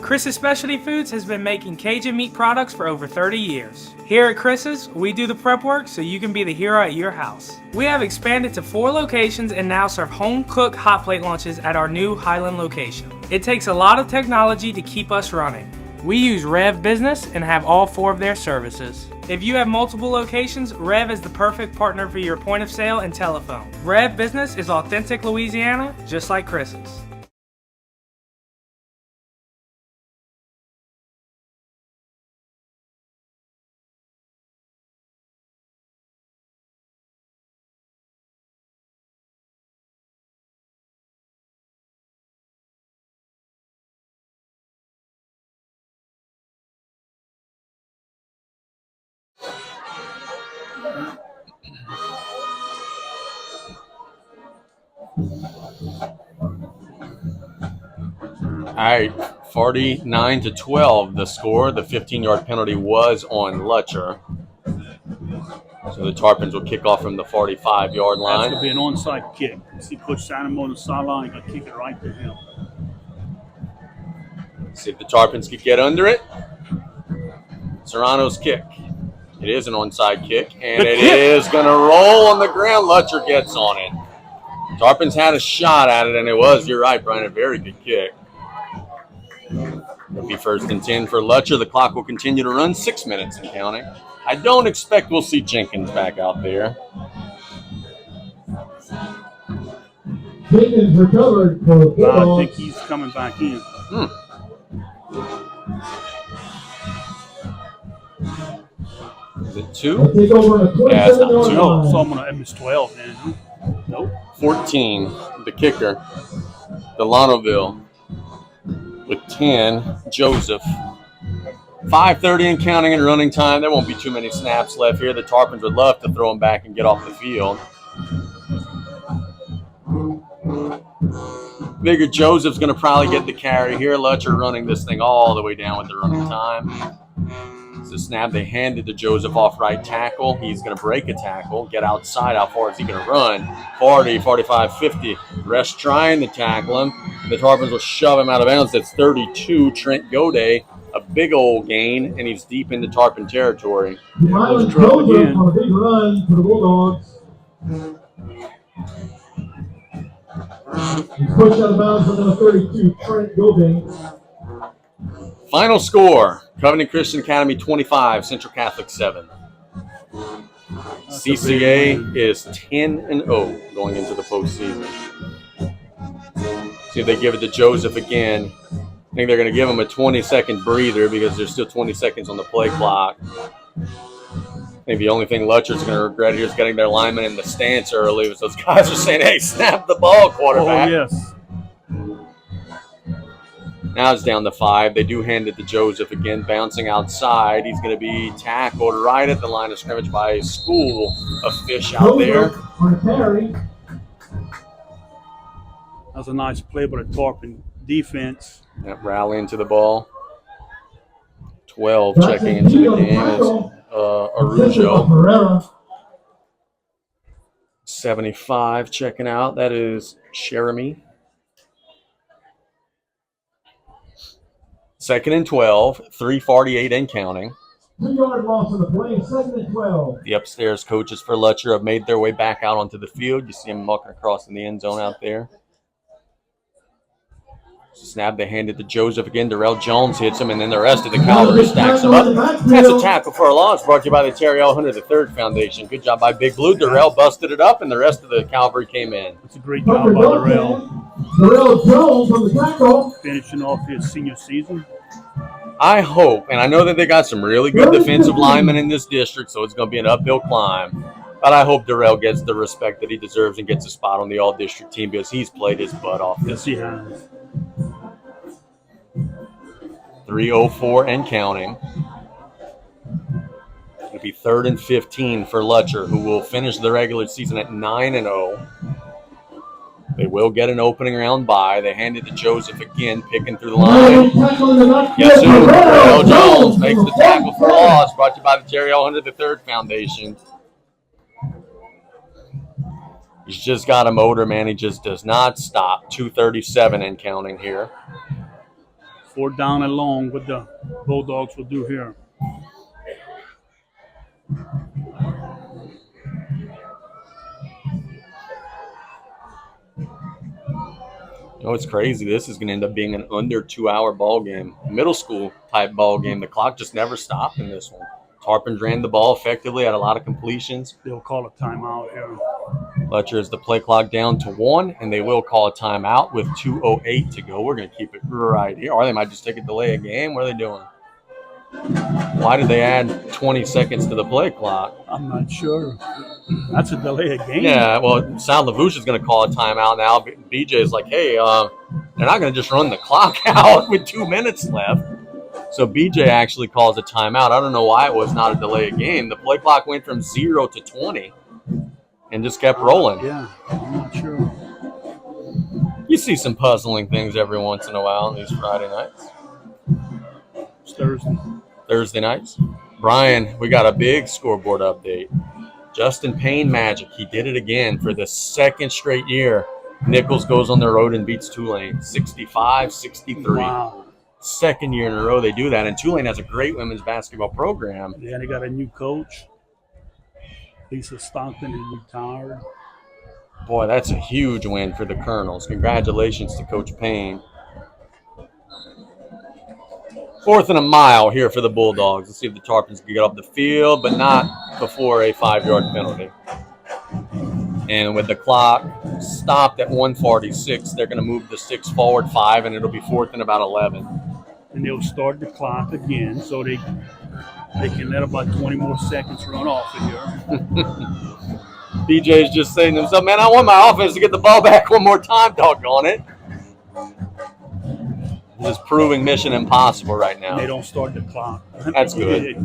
Chris's Specialty Foods has been making Cajun meat products for over 30 years. Here at Chris's, we do the prep work so you can be the hero at your house. We have expanded to 4 locations and now serve home-cooked hot plate lunches at our new Highland location. It takes a lot of technology to keep us running. We use Rev Business and have all 4 of their services. If you have multiple locations, Rev is the perfect partner for your point of sale and telephone. Rev Business is authentic Louisiana, just like Chris's. All right, 49-12 the score. The 15-yard penalty was on Lutcher. So the Tarpons will kick off from the 45-yard line. That's going to be an onside kick. See Coach Sanamo on the sideline. Going to kick it right to him. See if the Tarpons can get under it. Serrano's kick. It is an onside kick, and it is going to roll on the ground. Lutcher gets on it. Tarpons had a shot at it, and it was, you're right, Brian, a very good kick. It'll be 1st and 10 for Lutcher. The clock will continue to run, 6 minutes and counting. I don't expect we'll see Jenkins back out there. Jenkins recovered for the I think he's coming back in. Is it 2? Take over the Yeah, it's not 2. No, so I'm going to miss 12, man. Nope. 14, the kicker, Delanouville. With 10, Joseph. 5:30 and counting and running time. There won't be too many snaps left here. The Tarpons would love to throw him back and get off the field. Figure Joseph's going to probably get the carry here. Lutcher running this thing all the way down with the running time. It's a snap. They handed to Joseph off right tackle. He's going to break a tackle, get outside. How far is he going to run? 40, 45, 50. Rest trying to tackle him. The Tarpons will shove him out of bounds. That's 32. Trent Goday, a big old gain, and he's deep into Tarpon territory. Myron Joseph on a big run for the Bulldogs. He's pushed out of bounds for number 32, Trent Goday. Final score, Covenant Christian Academy 25, Central Catholic 7. CCA is 10-0 going into the postseason. See if they give it to Joseph again. I think they're going to give him a 20-second breather because there's still 20 seconds on the play clock. I think the only thing Lutcher's going to regret here is getting their linemen in the stance early. Because those guys are saying, hey, snap the ball, quarterback. Oh, yes. Now it's down to 5. They do hand it to Joseph again, bouncing outside. He's going to be tackled right at the line of scrimmage by a school of fish out there. That was a nice play by the Tarpon defense. Yep, rallying to the ball. 12 checking into the game is Arujo. 75 checking out. That is Jeremy. 2nd and 12, 3:48 and counting. 2-yard loss on the play, 2nd and 12. The upstairs coaches for Lutcher have made their way back out onto the field. You see them mucking across in the end zone out there. Snap, they hand it to Joseph again. Darrell Jones hits him, and then the rest of the cavalry stacks him up. That's a tackle for a loss brought to you by the Terry L. Hunter III Foundation. Good job by Big Blue. Darrell busted it up, and the rest of the cavalry came in. It's a great job by Darrell. Darrell Jones on the tackle. Finishing off his senior season. I hope, and I know that they got some really good defensive linemen in this district, so it's going to be an uphill climb. But I hope Darrell gets the respect that he deserves and gets a spot on the all-district team because he's played his butt off. Yes, he has. 3:04 and counting. It'll be 3rd and 15 for Lutcher, who will finish the regular season at 9-0. They will get an opening round bye. They hand it to Joseph again, picking through the line. Guess who? Darrell Jones makes the tackle for loss, brought to you by the Terry L. Hunter III Foundation. He's just got a motor, man. He just does not stop. 2:37 and counting here. 4th down and long, what the Bulldogs will do here. You know, it's crazy. This is going to end up being an under 2-hour ball game, middle school type ball game. The clock just never stopped in this one. Tarpon ran the ball effectively, had a lot of completions. They'll call a timeout here. Lutcher is the play clock down to 1, and they will call a timeout with 2:08 to go. We're going to keep it right here. Or they might just take a delay a game. What are they doing? Why did they add 20 seconds to the play clock? I'm not sure. That's a delay of game. Yeah, well, South Lafourche is going to call a timeout now. BJ is like, hey, they're not going to just run the clock out with 2 minutes left. So BJ actually calls a timeout. I don't know why it was not a delay of game. The play clock went from 0 to 20 and just kept rolling. Yeah, I'm not sure. You see some puzzling things every once in a while on these Friday nights. It's Thursday. Thursday nights. Brian, we got a big scoreboard update. Justin Payne magic. He did it again for the 2nd straight year. Nichols goes on the road and beats Tulane 65-63. Wow. 2nd year in a row they do that. And Tulane has a great women's basketball program. Yeah, they got a new coach. Lisa Stockton is retired. Boy, that's a huge win for the Colonels. Congratulations to Coach Payne. 4th and a mile here for the Bulldogs. Let's see if the Tarpons can get off the field, but not before a 5-yard penalty. And with the clock stopped at 1:46, they're going to move the sticks forward 5, and it'll be 4th and about 11. And they'll start the clock again so they can let about 20 more seconds run off of here. BJ's just saying to himself, man, I want my offense to get the ball back one more time, doggone it. This is proving mission impossible right now. They don't start the clock. That's good.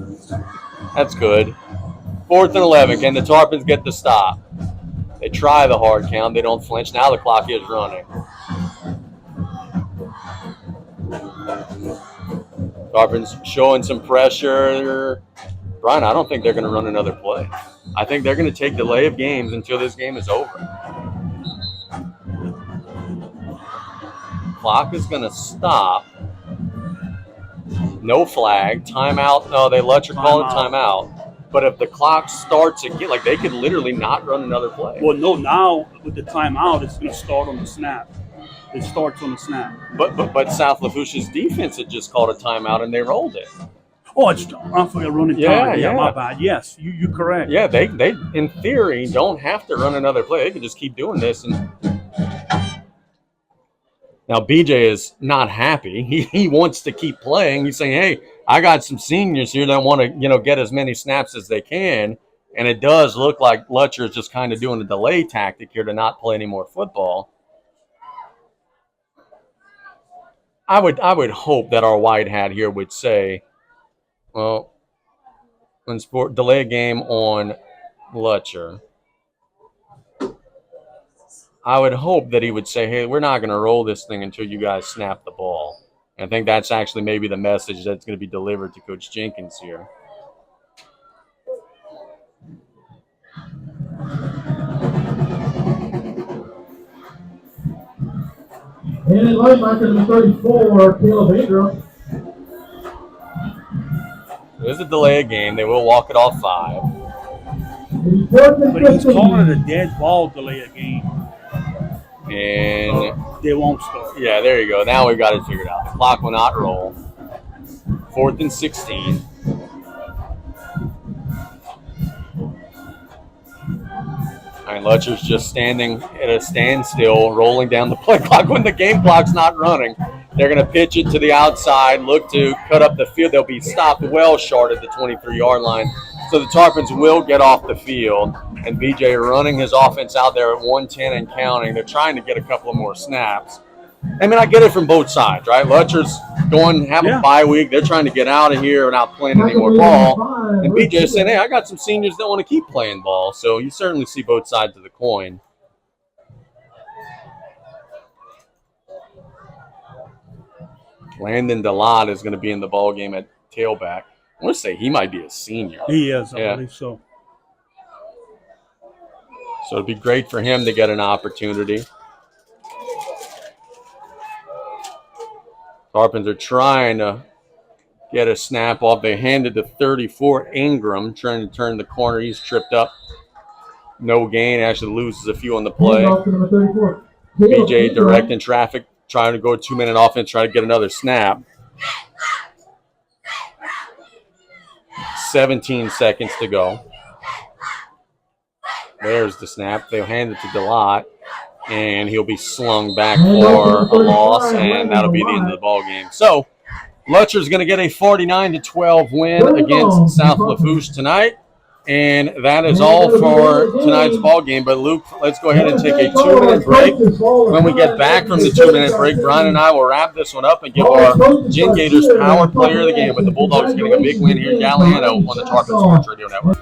That's good. 4th and 11. Can the Tarpons get the stop? They try the hard count. They don't flinch. Now the clock is running. Tarpons showing some pressure. Brian, I don't think they're going to run another play. I think they're going to take delay of games until this game is over. Clock is going to stop. No flag. Timeout. No, they let you call it timeout. But if the clock starts again, like they could literally not run another play. Well, no, now with the timeout, it's going to start on the snap. It starts on the snap. But South Lafourche's defense had just called a timeout and they rolled it. Oh, I forgot running time. Yeah, my bad. Yes, you're correct. Yeah, they in theory don't have to run another play. They can just keep doing this. And now BJ is not happy. He wants to keep playing. He's saying, hey, I got some seniors here that want to, get as many snaps as they can. And it does look like Lutcher is just kind of doing a delay tactic here to not play any more football. I would hope that our white hat here would say, well, when sport delay a game on Lutcher, I would hope that he would say, hey, we're not going to roll this thing until you guys snap the ball. And I think that's actually maybe the message that's going to be delivered to Coach Jenkins here. And at linebacker number 34, Caleb Ingram. There's a delay of game. They will walk it off 5. But he's calling it a dead ball delay of game. And They won't score. yeah, there you go. Now we got it figured out. The clock will not roll. 4th and 16. And Lutcher's just standing at a standstill, rolling down the play clock when the game clock's not running. They're going to pitch it to the outside, look to cut up the field. They'll be stopped well short of the 23-yard line. So the Tarpons will get off the field. And BJ running his offense out there at 110 and counting. They're trying to get a couple of more snaps. I mean, I get it from both sides, right? Lutcher's going to have a bye week. They're trying to get out of here without playing any more ball. And BJ's saying, hey, I got some seniors that want to keep playing ball. So you certainly see both sides of the coin. Landon DeLotte is going to be in the ball game at tailback. I want to say he might be a senior. He is, I believe so. So it'd be great for him to get an opportunity. Tarpons are trying to get a snap off. They handed to 34 Ingram, trying to turn the corner. He's tripped up. No gain. Actually loses a few on the play. BJ directing traffic, trying to go 2-minute offense, trying to get another snap. 17 seconds to go. There's the snap. They'll hand it to DeLotte, and he'll be slung back for a loss, and that'll be the end of the ball game. So Lutcher's going to get a 49-12 win against South Lafourche tonight, and that is all for tonight's ball game. But Luke, let's go ahead and take a 2-minute break. When we get back from the 2-minute break, Brian and I will wrap this one up and give our Gin Gators Power Player of the Game with the Bulldogs getting a big win here in Galliano on the Tarpon Sports Radio Network.